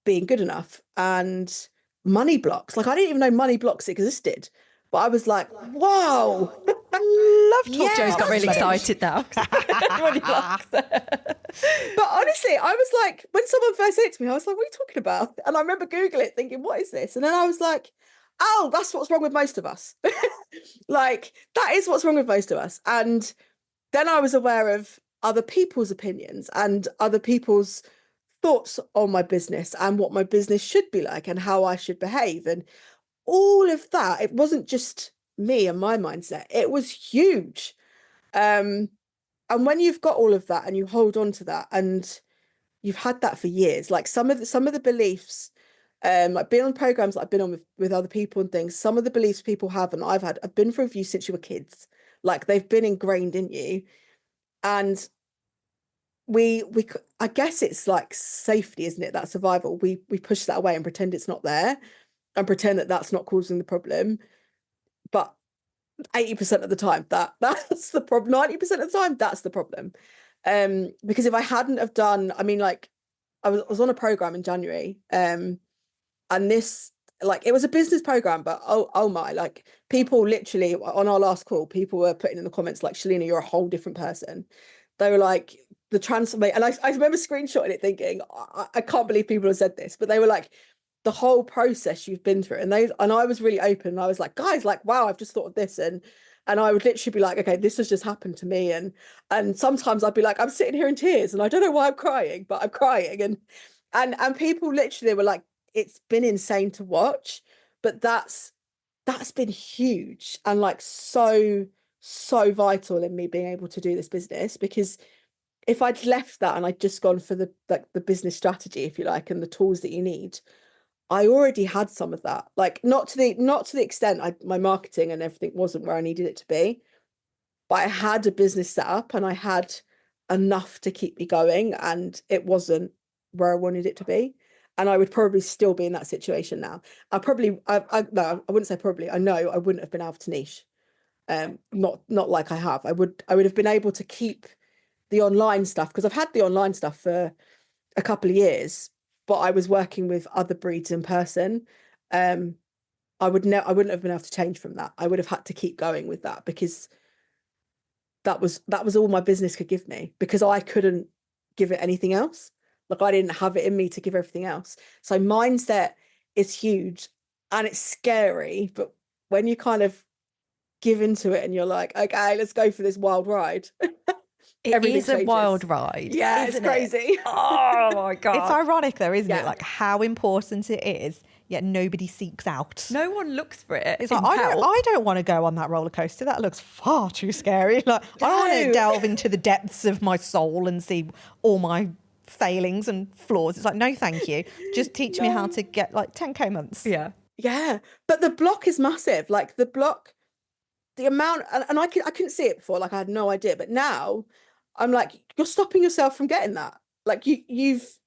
being good enough and money blocks. Like, I didn't even know money blocks existed, but I was like, wow. Love talking. Yeah, Joe's got really excited now. Money blocks. But honestly, I was like, when someone first said it to me, I was like, what are you talking about? And I remember Googling it thinking, what is this? And then I was like, oh, that's what's wrong with most of us. Like, that is what's wrong with most of us. And then I was aware of other people's opinions and other people's thoughts on my business and what my business should be like and how I should behave. And all of that, it wasn't just me and my mindset, it was huge. And when you've got all of that and you hold on to that, and you've had that for years, like some of the beliefs, like being on programs that I've been on with other people and things, some of the beliefs people have and I've been through with you since you were kids, like they've been ingrained in you. And I guess it's like safety, isn't it? That survival, we push that away and pretend it's not there and pretend that that's not causing the problem. But 80% of the time that's the problem. 90% of the time that's the problem. Because if I hadn't have done, I mean, like, I was on a program in January, and this, like, it was a business program, but oh my, like, people literally on our last call, people were putting in the comments like, Shelina, you're a whole different person. They were like, the transformation, and I remember screenshotting it thinking, I can't believe people have said this, but they were like, the whole process you've been through. And I was really open, and I was like, guys, like, wow, I've just thought of this. And I would literally be like, okay, this has just happened to me. And sometimes I'd be like, I'm sitting here in tears and I don't know why I'm crying, but I'm crying. And people literally were like, it's been insane to watch, but that's been huge and like so vital in me being able to do this business. Because if I'd left that and I'd just gone for the business strategy, if you like, and the tools that you need, I already had some of that, like not to the extent my marketing and everything wasn't where I needed it to be, but I had a business set up and I had enough to keep me going, and it wasn't where I wanted it to be. and I would probably still be in that situation now. I wouldn't say probably. I know I wouldn't have been able to niche. Not like I have. I would have been able to keep the online stuff, because I've had the online stuff for a couple of years, but I was working with other breeds in person. I wouldn't have been able to change from that. I would have had to keep going with that, because that was all my business could give me, because I couldn't give it anything else. Like, I didn't have it in me to give everything else. So mindset is huge, and it's scary, but when you kind of give into it and you're like, okay, let's go for this wild ride. It is a wild ride. Yeah, it's crazy. Oh my God. It's ironic though, isn't Yeah. it? Like how important it is, yet nobody seeks out. No one looks for it. It's like, I don't want to go on that roller coaster. That looks far too scary. Like, I don't want to delve into the depths of my soul and see all my failings and flaws. It's like, no, thank you. Just teach me how to get like 10K months. Yeah. Yeah. But the block is massive. Like the block, the amount, and I couldn't see it before. Like, I had no idea. But now I'm like, you're stopping yourself from getting that. Like you've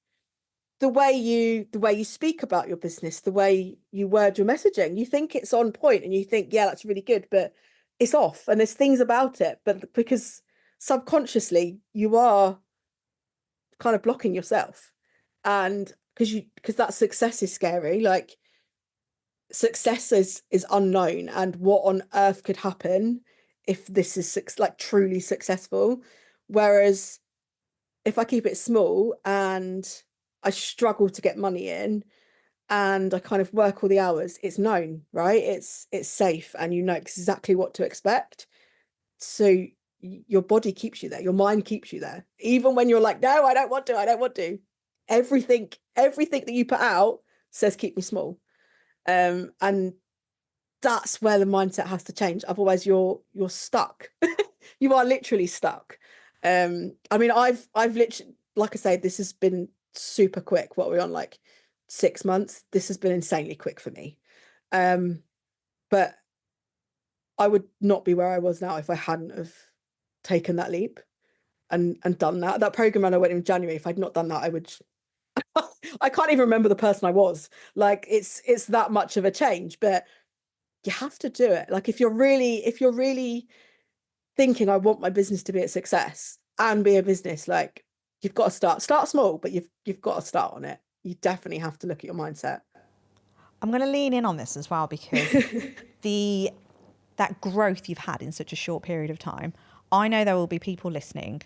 the way you speak about your business, the way you word your messaging, you think it's on point and you think, yeah, that's really good, but it's off. And there's things about it, but because subconsciously you are kind of blocking yourself. And because that success is scary. Like, success is unknown, and what on earth could happen if this is like truly successful. Whereas if I keep it small and I struggle to get money in and I kind of work all the hours, it's known, right? It's safe, and you know exactly what to expect. So your body keeps you there, your mind keeps you there, even when you're like, no, I don't want to. Everything that you put out says keep me small. And that's where the mindset has to change. Otherwise you're stuck. You are literally stuck. I mean, I've literally, like I say, this has been super quick. What are we on, like 6 months? This has been insanely quick for me. But I would not be where I was now if I hadn't have taken that leap and done that program run I went in January. If I'd not done that, I would I can't even remember the person I was. Like, it's that much of a change, but you have to do it. Like, if you're really thinking I want my business to be a success and be a business, like, you've got to start small, but you've got to start on it. You definitely have to look at your mindset. I'm going to lean in on this as well, because that growth you've had in such a short period of time, I know there will be people listening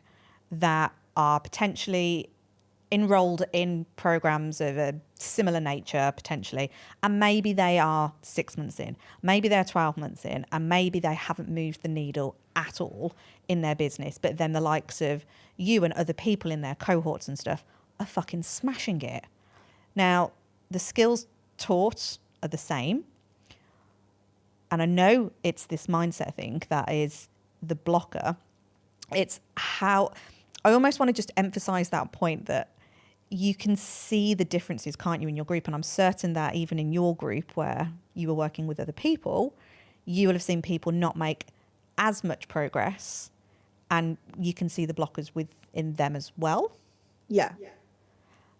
that are potentially enrolled in programs of a similar nature, potentially, and maybe they are 6 months in, maybe they're 12 months in, and maybe they haven't moved the needle at all in their business, but then the likes of you and other people in their cohorts and stuff are fucking smashing it. Now, the skills taught are the same, and I know it's this mindset thing that is the blocker. It's how I almost want to just emphasize that point, that you can see the differences, can't you, in your group? And I'm certain that even in your group where you were working with other people, you will have seen people not make as much progress, and you can see the blockers within them as well. Yeah.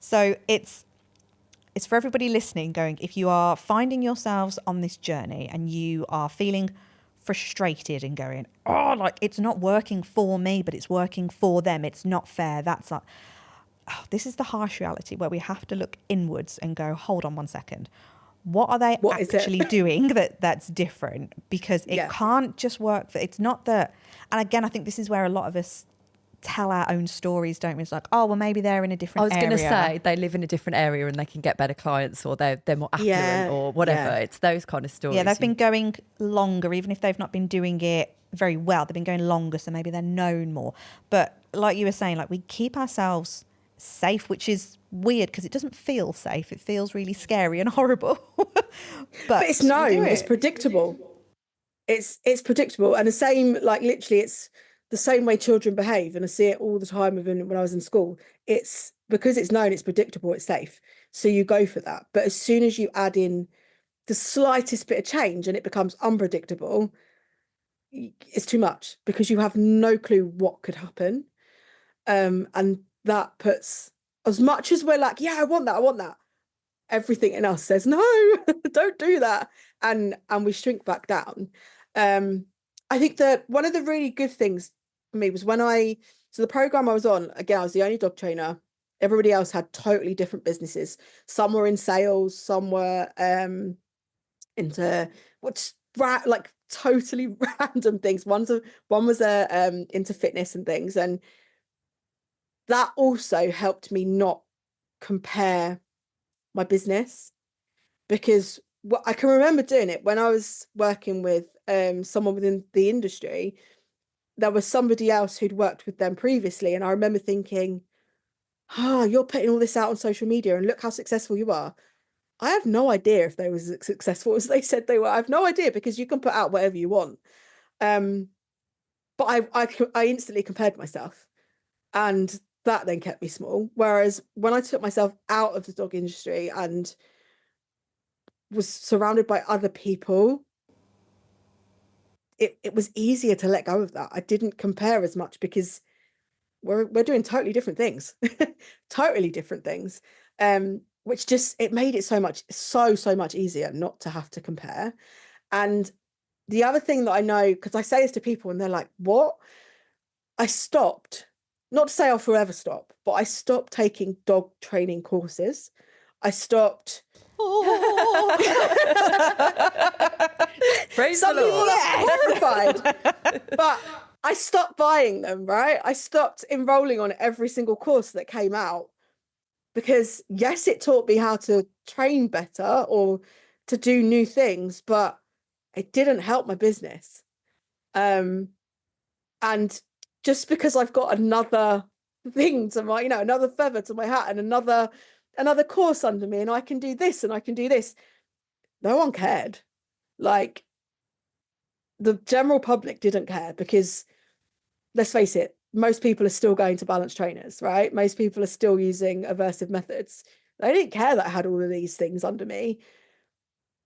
So it's for everybody listening, going, if you are finding yourselves on this journey and you are feeling frustrated and going, oh, like, it's not working for me, but it's working for them, it's not fair, that's not... Oh, this is the harsh reality where we have to look inwards and go, hold on one second. What are they actually doing that's different? Because it can't just work. It's not that. And again, I think this is where a lot of us tell our own stories, don't we? It's like, oh, well, maybe they're in a different area. I was going to say they live in a different area and they can get better clients, or they're more affluent or whatever. Yeah. It's those kind of stories. Yeah, they've been going longer, even if they've not been doing it very well. They've been going longer, so maybe they're known more. But like you were saying, like, we keep ourselves safe, which is weird because it doesn't feel safe. It feels really scary and horrible. but it's known, it's predictable. It's predictable. And the same, like, literally, it's the same way children behave. And I see it all the time when I was in school. It's because it's known, it's predictable, it's safe. So you go for that. But as soon as you add in the slightest bit of change and it becomes unpredictable, it's too much, because you have no clue what could happen. And that puts, as much as we're like, yeah, I want that, everything in us says, no, don't do that. And we shrink back down. I think that one of the really good things for me was so the program I was on, again, I was the only dog trainer. Everybody else had totally different businesses. Some were in sales, some were into like totally random things. One was into fitness and things. And that also helped me not compare my business, because I can remember doing it when I was working with someone within the industry. There was somebody else who'd worked with them previously, and I remember thinking, you're putting all this out on social media and look how successful you are. I have no idea if they were as successful as they said they were. I have no idea, because you can put out whatever you want. But I instantly compared myself, and that then kept me small. Whereas when I took myself out of the dog industry and was surrounded by other people, it was easier to let go of that. I didn't compare as much, because we're doing totally different things, totally different things. Which just, it made it so much easier not to have to compare. And the other thing that I know, because I say this to people and they're like, what? I stopped, not to say I'll forever stop, but I stopped taking dog training courses. I stopped. Praise Some the people Lord. are horrified, but I stopped buying them, right? I stopped enrolling on every single course that came out, because yes, it taught me how to train better or to do new things, but it didn't help my business. And just because I've got another thing to my, another feather to my hat and another course under me, and I can do this and I can do this, no one cared. Like, the general public didn't care, because let's face it, most people are still going to balance trainers, right? Most people are still using aversive methods. They didn't care that I had all of these things under me.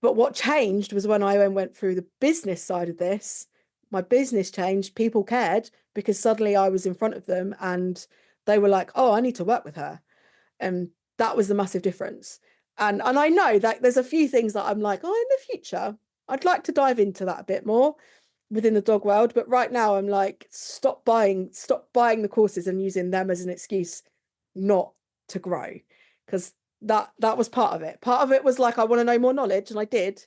But what changed was when I went through the business side of this, my business changed. People cared, because suddenly I was in front of them and they were like, oh, I need to work with her. And that was the massive difference. And I know that there's a few things that I'm like, oh, in the future, I'd like to dive into that a bit more within the dog world. But right now I'm like, stop buying the courses and using them as an excuse not to grow. Because that was part of it. Part of it was like, I want to know more knowledge, and I did.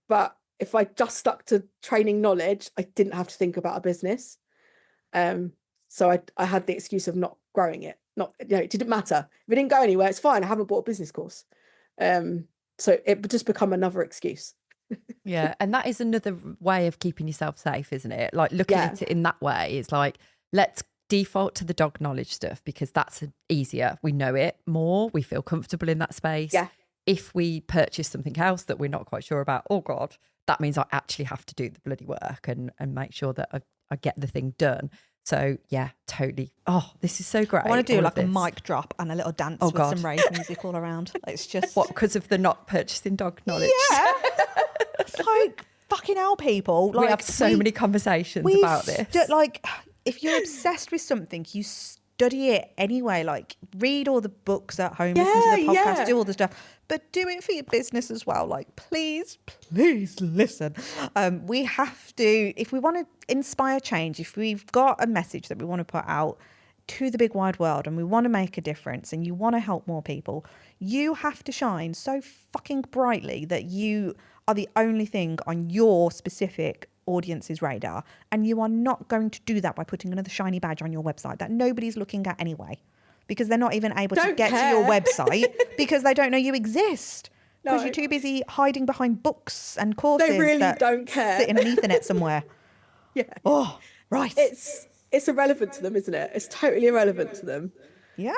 But if I just stuck to training knowledge, I didn't have to think about a business. So I had the excuse of not growing it. It didn't matter. If it didn't go anywhere, it's fine. I haven't bought a business course. So it would just become another excuse. Yeah. And that is another way of keeping yourself safe, isn't it? Like, looking at it in that way, it's like, let's default to the dog knowledge stuff, because that's easier. We know it more. We feel comfortable in that space. Yeah. If we purchase something else that we're not quite sure about, oh God, that means I actually have to do the bloody work and make sure that I get the thing done. So yeah, totally. Oh, this is so great. I want to do like a this. mic drop and a little dance with God. some rave music all around. It's just What, because of the not purchasing dog knowledge? Yeah. It's like, fucking hell, people. Like, we have so many conversations we about this. Like, if you're obsessed with something, you study it anyway. Like, read all the books at home, listen to the podcast, do all the stuff, but do it for your business as well. Like, please listen. We have to, if we want to inspire change, if we've got a message that we want to put out to the big wide world and we want to make a difference and you want to help more people, you have to shine so fucking brightly that you are the only thing on your specific audience's radar, and you are not going to do that by putting another shiny badge on your website that nobody's looking at anyway, because they're not even able to get to your website because they don't know you exist, because you're too busy hiding behind books and courses. They really that don't care. sit in an Ethernet somewhere. Yeah. Oh, right. It's irrelevant to them, isn't it? It's totally irrelevant to them. Yeah.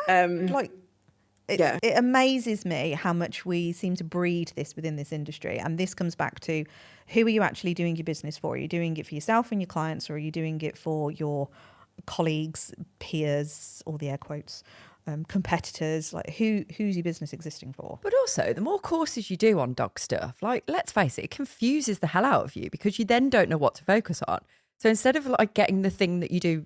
It amazes me how much we seem to breed this within this industry. And this comes back to, who are you actually doing your business for? Are you doing it for yourself and your clients, or are you doing it for your colleagues, peers, all the air quotes, competitors? Like, who's your business existing for? But also, the more courses you do on dog stuff, like, let's face it, it confuses the hell out of you, because you then don't know what to focus on. So instead of like getting the thing that you do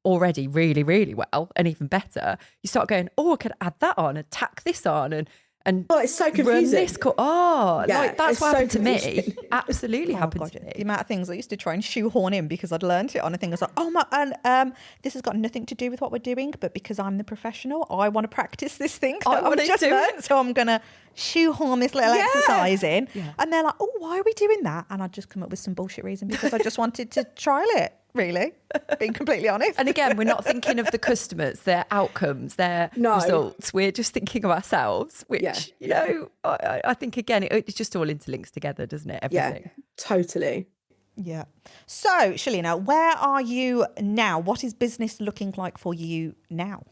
already really, really well and even better, you start going, oh, I could add that on and tack this on, and Oh, it's so run confusing. this like that's it's what so happened to me. confusing. Absolutely Oh, happened God, to yeah. me. The amount of things I used to try and shoehorn in because I'd learned it on a thing. I was like, oh my, and this has got nothing to do with what we're doing, but because I'm the professional, I want to practice this thing I that wanna I've just do learned. So I'm going to shoehorn this little exercise in. Yeah. And they're like, oh, why are we doing that? And I'd just come up with some bullshit reason because I just wanted to trial it, really, being completely honest. And again, we're not thinking of the customers, their outcomes, their No. results. We're just thinking of ourselves, which, Yeah. you know, I think, again, it just all interlinks together, doesn't it? Everything. Yeah, totally. Yeah. So, Shelina, where are you now? What is business looking like for you now?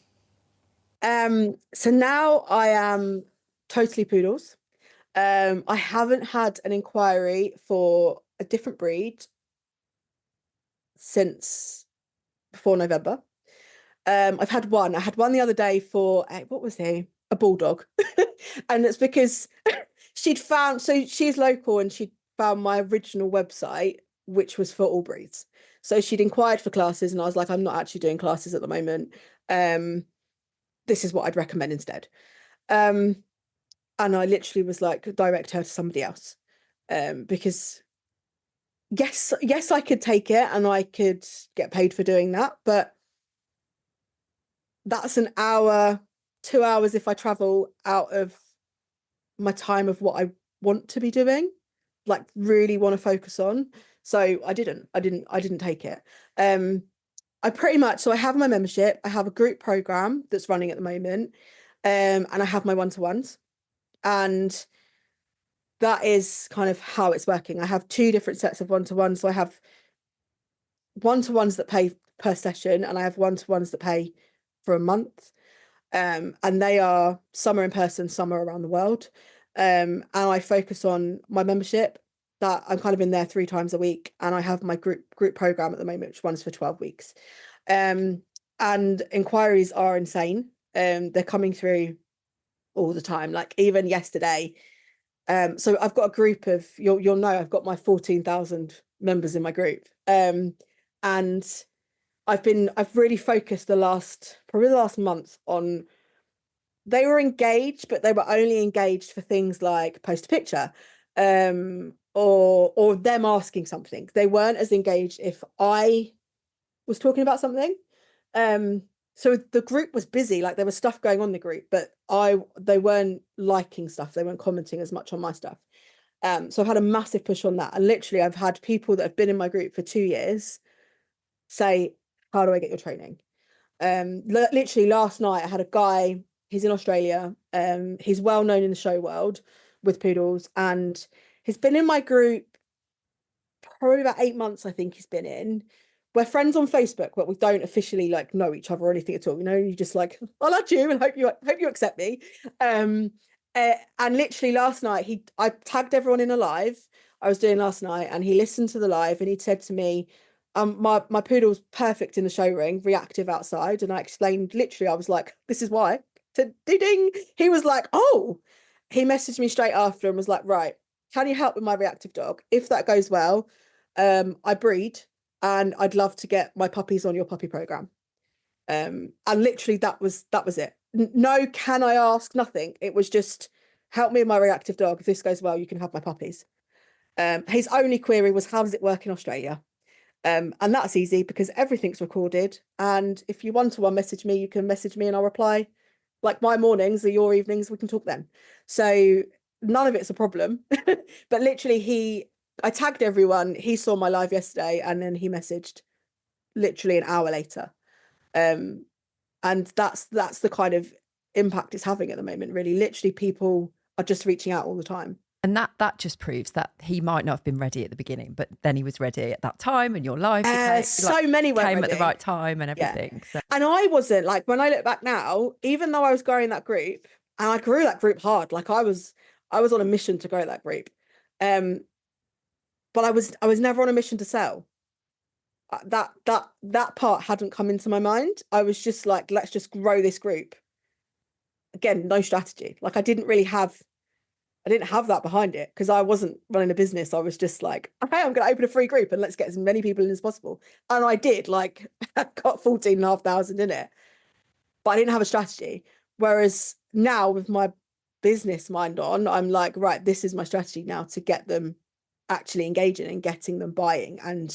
So now I am totally Poodles. I haven't had an inquiry for a different breed since before November. I've had one. I had one the other day for what was he? A bulldog. And it's because she'd found, so she's local and she'd found my original website, which was for all breeds. So she'd inquired for classes and I was like, I'm not actually doing classes at the moment. This is what I'd recommend instead. And I literally was like, direct her to somebody else. Because yes, I could take it and I could get paid for doing that, but that's an hour, 2 hours if I travel out of my time of what I want to be doing, like really want to focus on. So I didn't take it. I pretty much, so I have my membership, I have a group program that's running at the moment, and I have my one-to-ones, and that is kind of how it's working. I have 2 different sets of one-to-ones. So I have one-to-ones that pay per session, and I have one-to-ones that pay for a month. And they are, some are in person, some are around the world. And I focus on my membership, that I'm kind of in there 3 times a week, and I have my group program at the moment, which runs for 12 weeks. And inquiries are insane. They're coming through all the time. Like even yesterday. So I've got a group of, you'll know I've got my 14,000 members in my group. And I've really focused probably the last month on, they were engaged, but they were only engaged for things like post a picture, or them asking something. They weren't as engaged if I was talking about something. So the group was busy, like there was stuff going on in the group, but they weren't liking stuff, they weren't commenting as much on my stuff. So I've had a massive push on that. And literally I've had people that have been in my group for 2 years say, how do I get your training? Literally last night I had a guy, he's in Australia, he's well known in the show world with Poodles, and he's been in my group probably about 8 months, I think he's been in. We're friends on Facebook, but we don't officially like know each other or anything at all. You know, you just like, I like you and hope you accept me. And literally last night I tagged everyone in a live I was doing last night, and he listened to the live and he said to me, my poodle's perfect in the show ring, reactive outside. And I explained, literally, I was like, this is why. Ding. He was like, oh, he messaged me straight after and was like, right, can you help with my reactive dog? If that goes well, I breed and I'd love to get my puppies on your puppy program. And literally that was it. No, can I ask? Nothing. It was just, help me with my reactive dog. If this goes well, you can have my puppies. His only query was, how does it work in Australia? And that's easy because everything's recorded. And if you one-to-one message me, you can message me and I'll reply. Like my mornings are your evenings, we can talk then. So none of it's a problem. But literally I tagged everyone. He saw my live yesterday and then he messaged literally an hour later. And that's the kind of impact it's having at the moment, really. Literally people are just reaching out all the time. And that just proves that he might not have been ready at the beginning, but then he was ready at that time, and your life many came ready at the right time and everything. Yeah. So. And I wasn't, like, when I look back now, even though I was growing that group, and I grew that group hard, like I was on a mission to grow that group. But I was never on a mission to sell. That part hadn't come into my mind. I was just like, let's just grow this group. Again, no strategy. Like I didn't have that behind it because I wasn't running a business. I was just like, okay, I'm going to open a free group and let's get as many people in as possible. And I did, like, I got 14,500 in it, but I didn't have a strategy. Whereas now with my business mind on, I'm like, right, this is my strategy now to get them actually engaging and getting them buying. And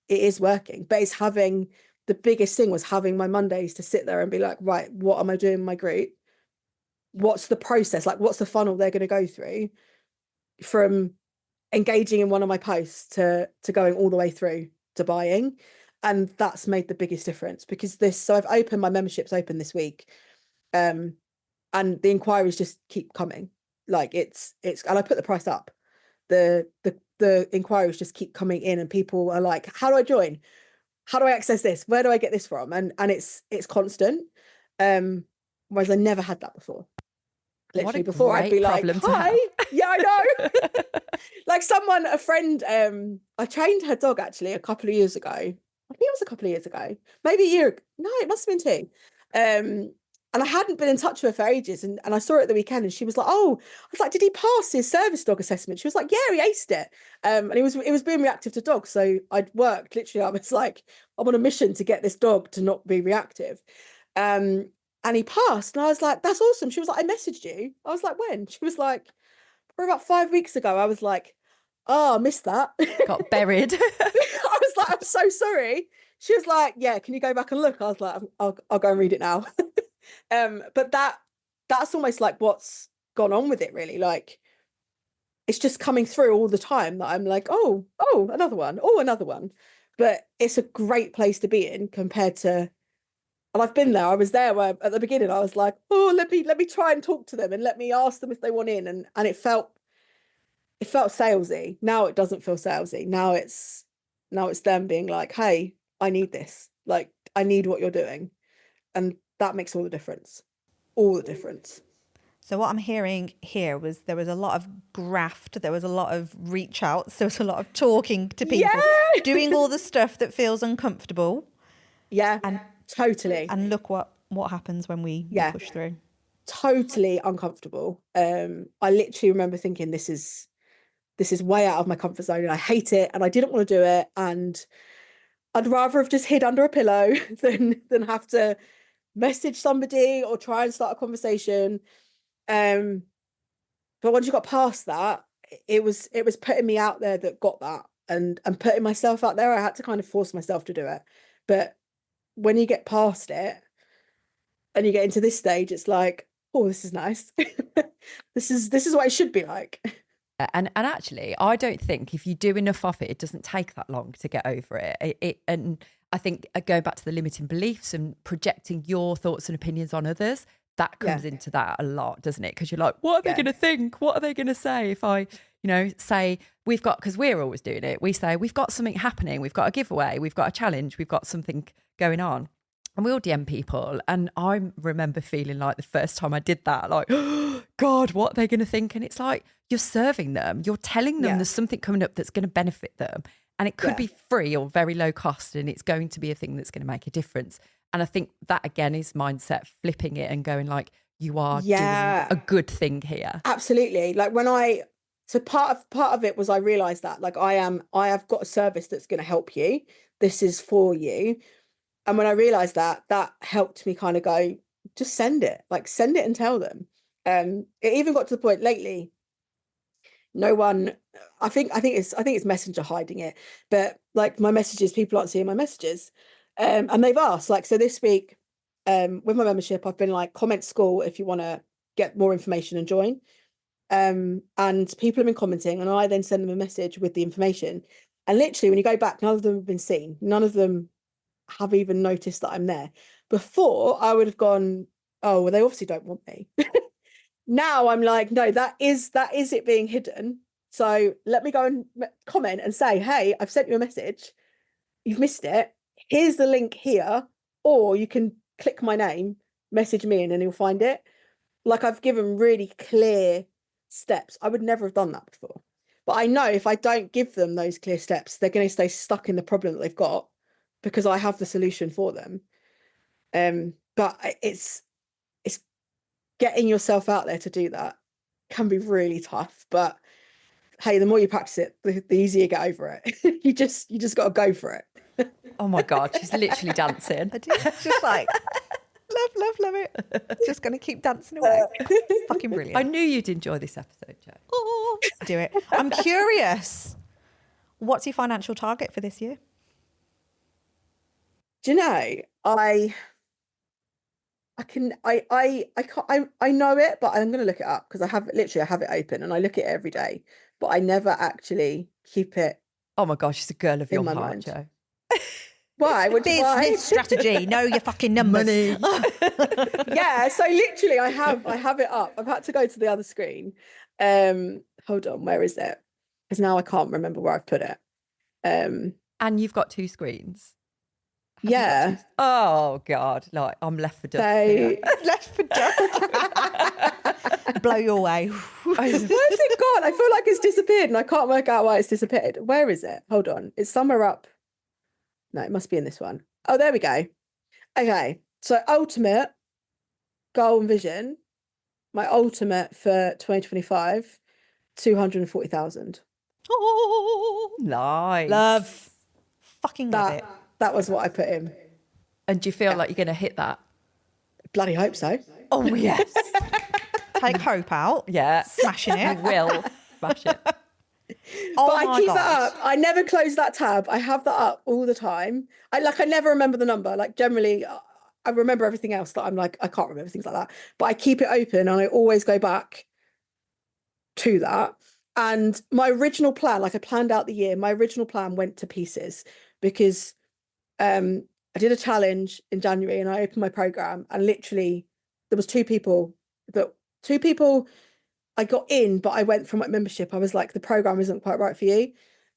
it is working. But it's the biggest thing was having my Mondays to sit there and be like, right, what am I doing in my group? What's the process? Like, what's the funnel they're going to go through from engaging in one of my posts to going all the way through to buying? And that's made the biggest difference, because so I've opened, my membership's open this week. And the inquiries just keep coming. Like it's and I put the price up. The inquiries just keep coming in, and people are like, how do I join? How do I access this? Where do I get this from? And it's constant. Whereas I never had that before. Literally before I'd be like, hi. Yeah, I know. Like a friend, I trained her dog actually a couple of years ago. I think it was a couple of years ago, maybe a year. No, it must have been 2. And I hadn't been in touch with her for ages. And I saw her at the weekend, and she was like, oh, I was like, did he pass his service dog assessment? She was like, yeah, he aced it. And it was being reactive to dogs. So I'd worked, literally, I was like, I'm on a mission to get this dog to not be reactive. And he passed. And I was like, that's awesome. She was like, I messaged you. I was like, when? She was like, for about 5 weeks ago. I was like, oh, I missed that. Got buried. I was like, I'm so sorry. She was like, yeah, can you go back and look? I was like, I'll go and read it now. But that's almost like what's gone on with it, really. Like, it's just coming through all the time that I'm like, oh, another one. But it's a great place to be in compared to, and I've been there. I was there where at the beginning I was like, oh, let me try and talk to them and let me ask them if they want in. And it felt salesy. Now it doesn't feel salesy. Now it's them being like, hey, I need this. Like, I need what you're doing. And that makes all the difference. All the difference. So what I'm hearing here was there was a lot of graft, there was a lot of reach outs, there was a lot of talking to people, doing all the stuff that feels uncomfortable. Yeah, and totally. And look what happens when we push through. Totally uncomfortable. I literally remember thinking, this is way out of my comfort zone, and I hate it, and I didn't want to do it, and I'd rather have just hid under a pillow than have to message somebody or try and start a conversation. But once you got past that, it was putting me out there that got that, and putting myself out there. I had to kind of force myself to do it. But when you get past it and you get into this stage, it's like, oh, this is nice. this is what it should be like. And actually, I don't think if you do enough of it, it doesn't take that long to get over it. And I think going back to the limiting beliefs and projecting your thoughts and opinions on others, that comes into that a lot, doesn't it? Because you're like, what are they going to think? What are they going to say if I, say we've got, because we're always doing it. We say we've got something happening. We've got a giveaway. We've got a challenge. We've got something going on. And we'll DM people. And I remember feeling like the first time I did that, like, oh, God, what are they going to think? And it's like, you're serving them. You're telling them there's something coming up that's going to benefit them. And it could be free or very low cost. And it's going to be a thing that's going to make a difference. And I think that, again, is mindset, flipping it and going like, you are doing a good thing here. Absolutely. Like so part of it was I realized that like I have got a service that's going to help you. This is for you. And when I realized that helped me kind of go, just send it and tell them. It even got to the point lately, no one, I think it's Messenger hiding it, but like my messages, people aren't seeing my messages. And they've asked, like, so this week, with my membership, I've been like, comment school if you want to get more information and join. And people have been commenting, and I then send them a message with the information. And literally, when you go back, none of them have been seen. None of them have even noticed that I'm there. Before, I would have gone, oh, well, they obviously don't want me. Now I'm like, no, that is it being hidden. So let me go and comment and say, hey, I've sent you a message. You've missed it. Here's the link here. Or you can click my name, message me, and then you'll find it. Like, I've given really clear steps. I would never have done that before. But I know if I don't give them those clear steps, they're going to stay stuck in the problem that they've got, because I have the solution for them. But it's getting yourself out there to do that can be really tough. But hey, the more you practice it, the easier you get over it. you just got to go for it. Oh my God, she's literally dancing. I do. Just like, love it. Just going to keep dancing away. Fucking brilliant. I knew you'd enjoy this episode, Jo. Oh, do it. I'm curious. What's your financial target for this year? Do you know, I know it, but I'm going to look it up because I have it open and I look at it every day, but I never actually keep it. Oh my gosh, she's a girl of your my heart, mind. Jo. Why? Business strategy. Know your fucking numbers. Money. Yeah, so literally I have it up. I've had to go to the other screen. Hold on, where is it? Because now I can't remember where I've put it. And you've got 2 screens. Yeah. Oh God, like I'm left for dead. So Left for dead. Blow your way. where's it gone? I feel like it's disappeared and I can't work out why it's disappeared. Where is it? Hold on. It's somewhere up. No, it must be in this one. Oh, there we go. Okay. So ultimate goal and vision. My ultimate for 2025, 240,000. Oh, Nice. love. Fucking love it. That was what I put in. And do you feel like you're going to hit that? Bloody hope so. Oh yes. Take hope out. Yeah. Smashing it. You will smash it. Oh But my I keep God. that up. I never close that tab. I have that up all the time. I never remember the number. Like generally, I remember everything else that I'm like, I can't remember things like that. But I keep it open and I always go back to that. And my original plan, like I planned out the year, my original plan went to pieces because I did a challenge in January and I opened my program and literally there was two people I got in, but I went from my membership. I was like, the program isn't quite right for you.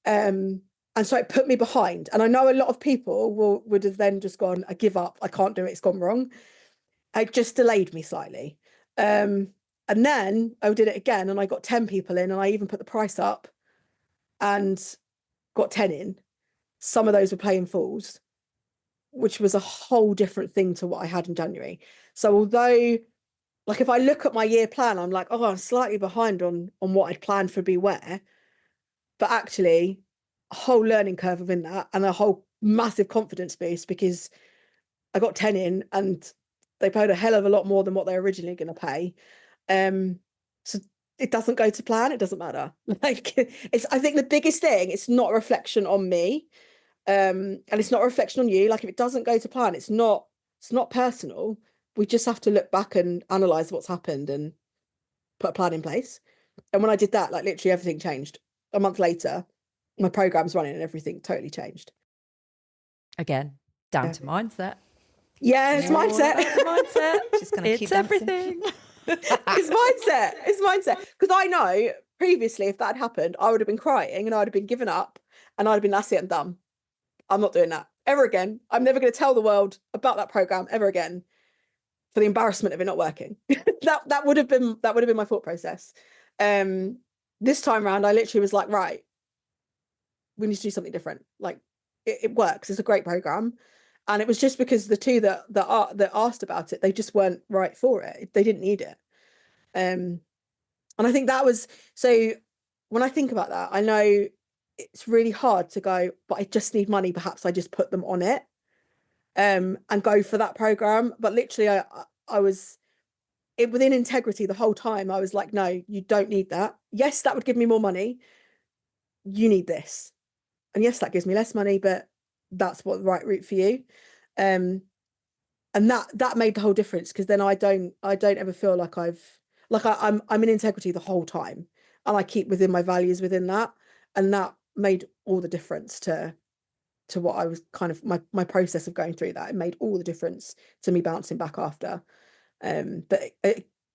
And so it put me behind. And I know a lot of people would have then just gone, I give up. I can't do it. It's gone wrong. It just delayed me slightly. And then I did it again and I got 10 people in and I even put the price up and got 10 in. Some of those were paying fools, which was a whole different thing to what I had in January. So although, like, if I look at my year plan, I'm like, oh, I'm slightly behind on what I'd planned for Beware. But actually, a whole learning curve within that and a whole massive confidence boost because I got 10 in and they paid a hell of a lot more than what they're originally going to pay. So it doesn't go to plan. It doesn't matter. Like, I think the biggest thing, it's not a reflection on me. And it's not a reflection on you. Like if it doesn't go to plan, it's not personal. We just have to look back and analyze what's happened and put a plan in place. And when I did that, like literally everything changed. A month later, my program's running and everything totally changed. Again, down to mindset. Yeah, it's mindset. Mindset. She's going to keep It's dancing. everything. It's mindset. Because I know previously, if that had happened, I would have been crying and I'd have been given up and I'd have been, that's it, I'm done. I'm not doing that ever again. I'm never going to tell the world about that program ever again for the embarrassment of it not working. that would have been my thought process. This time around, I literally was like, right, we need to do something different. Like it works. It's a great program. And it was just because the two that asked about it, they just weren't right for it. They didn't need it. And I think that was, so when I think about that, I know it's really hard to go, but I just need money. Perhaps I just put them on it and go for that program. But literally I was within integrity the whole time. I was like, no, you don't need that. Yes, that would give me more money. You need this. And yes, that gives me less money, but that's what the right route for you. And that made the whole difference because then I don't ever feel like I'm in integrity the whole time and I keep within my values within that. And that made all the difference to what I was kind of my process of going through that. It made all the difference to me bouncing back after. But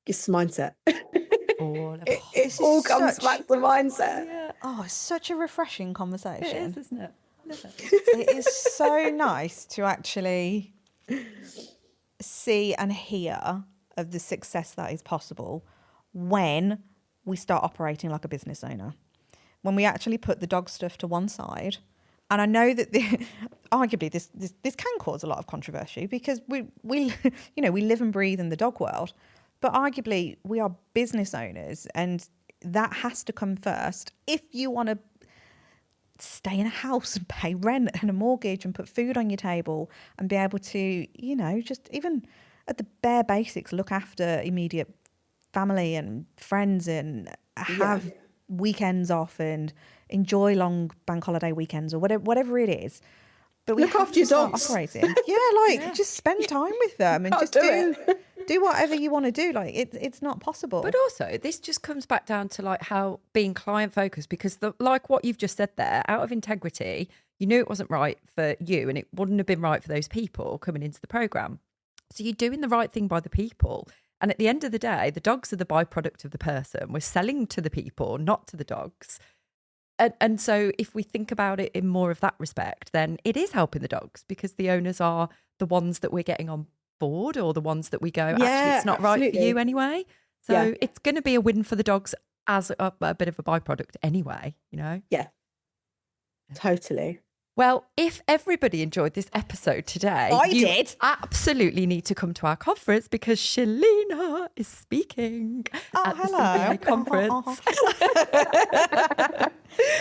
it's mindset. It all comes back to mindset. Yeah. Oh, it's such a refreshing conversation. It is, isn't it? It is so nice to actually see and hear of the success that is possible when we start operating like a business owner. When we actually put the dog stuff to one side. And I know that arguably this can cause a lot of controversy because we live and breathe in the dog world. But arguably we are business owners and that has to come first. If you want to stay in a house and pay rent and a mortgage and put food on your table and be able to, just even at the bare basics, look after immediate family and friends and have weekends off and enjoy long bank holiday weekends or whatever it is. But we Look have after to your start dogs. operating. Just spend time with them and Can't just do whatever you want to do. Like it's not possible. But also, this just comes back down to like how being client focused, because like what you've just said there, out of integrity, you knew it wasn't right for you and it wouldn't have been right for those people coming into the program. So you're doing the right thing by the people. And at the end of the day, the dogs are the byproduct of the person. We're selling to the people, not to the dogs. And so if we think about it in more of that respect, then it is helping the dogs because the owners are the ones that we're getting on board, or the ones that we go, actually, it's not right for you anyway. So it's going to be a win for the dogs as a bit of a byproduct anyway, you know? Yeah, totally. Well, if everybody enjoyed this episode today, you absolutely need to come to our conference because Shelina is speaking at the CBA conference.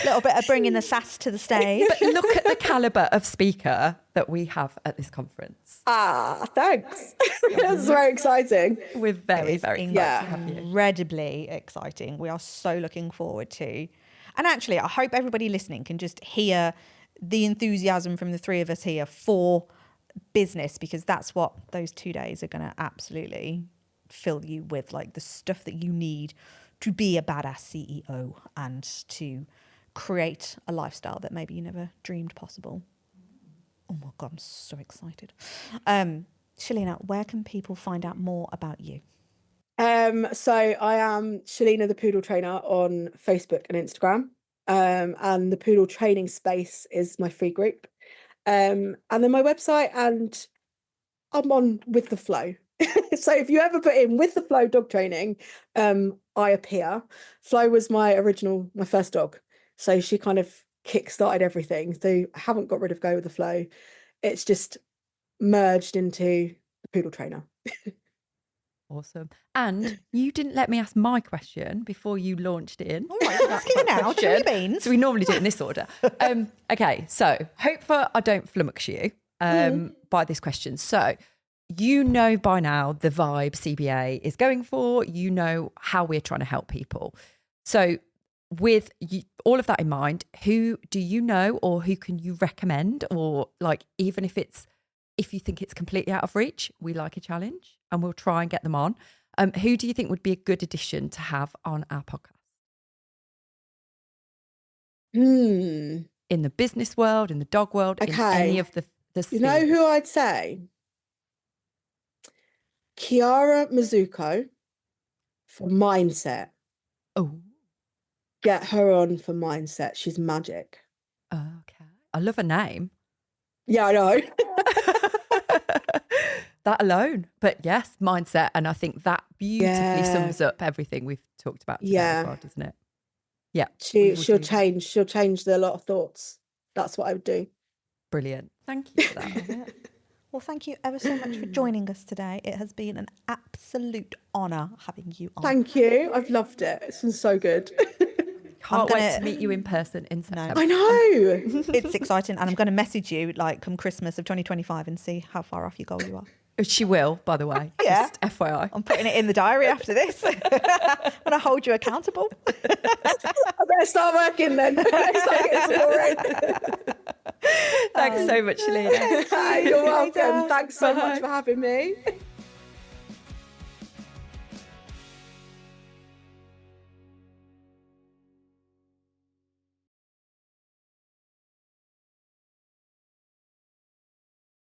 Little bit of bringing the sass to the stage. But look at the calibre of speaker that we have at this conference. Thanks. That's very exciting. We're very, very excited to have you. Incredibly exciting. We are so looking forward to. And actually, I hope everybody listening can just hear the enthusiasm from the three of us here for business, because that's what those 2 days are going to absolutely fill you with, like the stuff that you need to be a badass CEO and to create a lifestyle that maybe you never dreamed possible. Oh my God, I'm so excited. Shelina, where can people find out more about you? So I am Shelina the Poodle Trainer on Facebook and Instagram. And the Poodle Training Space is my free group. And then my website, and I'm on With the Flow. So if you ever put in With the Flow dog training, I appear. Flo was my first dog. So she kind of kick-started everything. So I haven't got rid of Go With the Flow. It's just merged into the Poodle Trainer. Awesome. And you didn't let me ask my question before you launched in. All right, ask you now. Chili beans. So we normally do it in this order. Okay, so hope I don't flummox you by this question. So you know by now the vibe CBA is going for, you know how we're trying to help people. So with all of that in mind, who do you know or who can you recommend? Or like, even if you think it's completely out of reach, we like a challenge and we'll try and get them on. Who do you think would be a good addition to have on our podcast? In the business world, in the dog world, in any of the spheres. You know who I'd say? Chiara Mizuko for mindset. Oh. Get her on for mindset. She's magic. Okay. I love her name. Yeah, I know. That alone. But yes, mindset. And I think that beautifully sums up everything we've talked about today as well, doesn't it? Yeah. She'll change a lot of thoughts. That's what I would do. Brilliant. Thank you for that. Well, thank you ever so much for joining us today. It has been an absolute honour having you on. Thank you. I've loved it. It's been so good. Can't wait to meet you in person in September. I know. It's exciting. And I'm going to message you like come Christmas of 2025 and see how far off your goal you are. She will, by the way. Yeah. Just FYI. I'm putting it in the diary after this. I'm going to hold you accountable. I better start working then. Thanks so much, Shelina. You're welcome. Thanks so much for having me.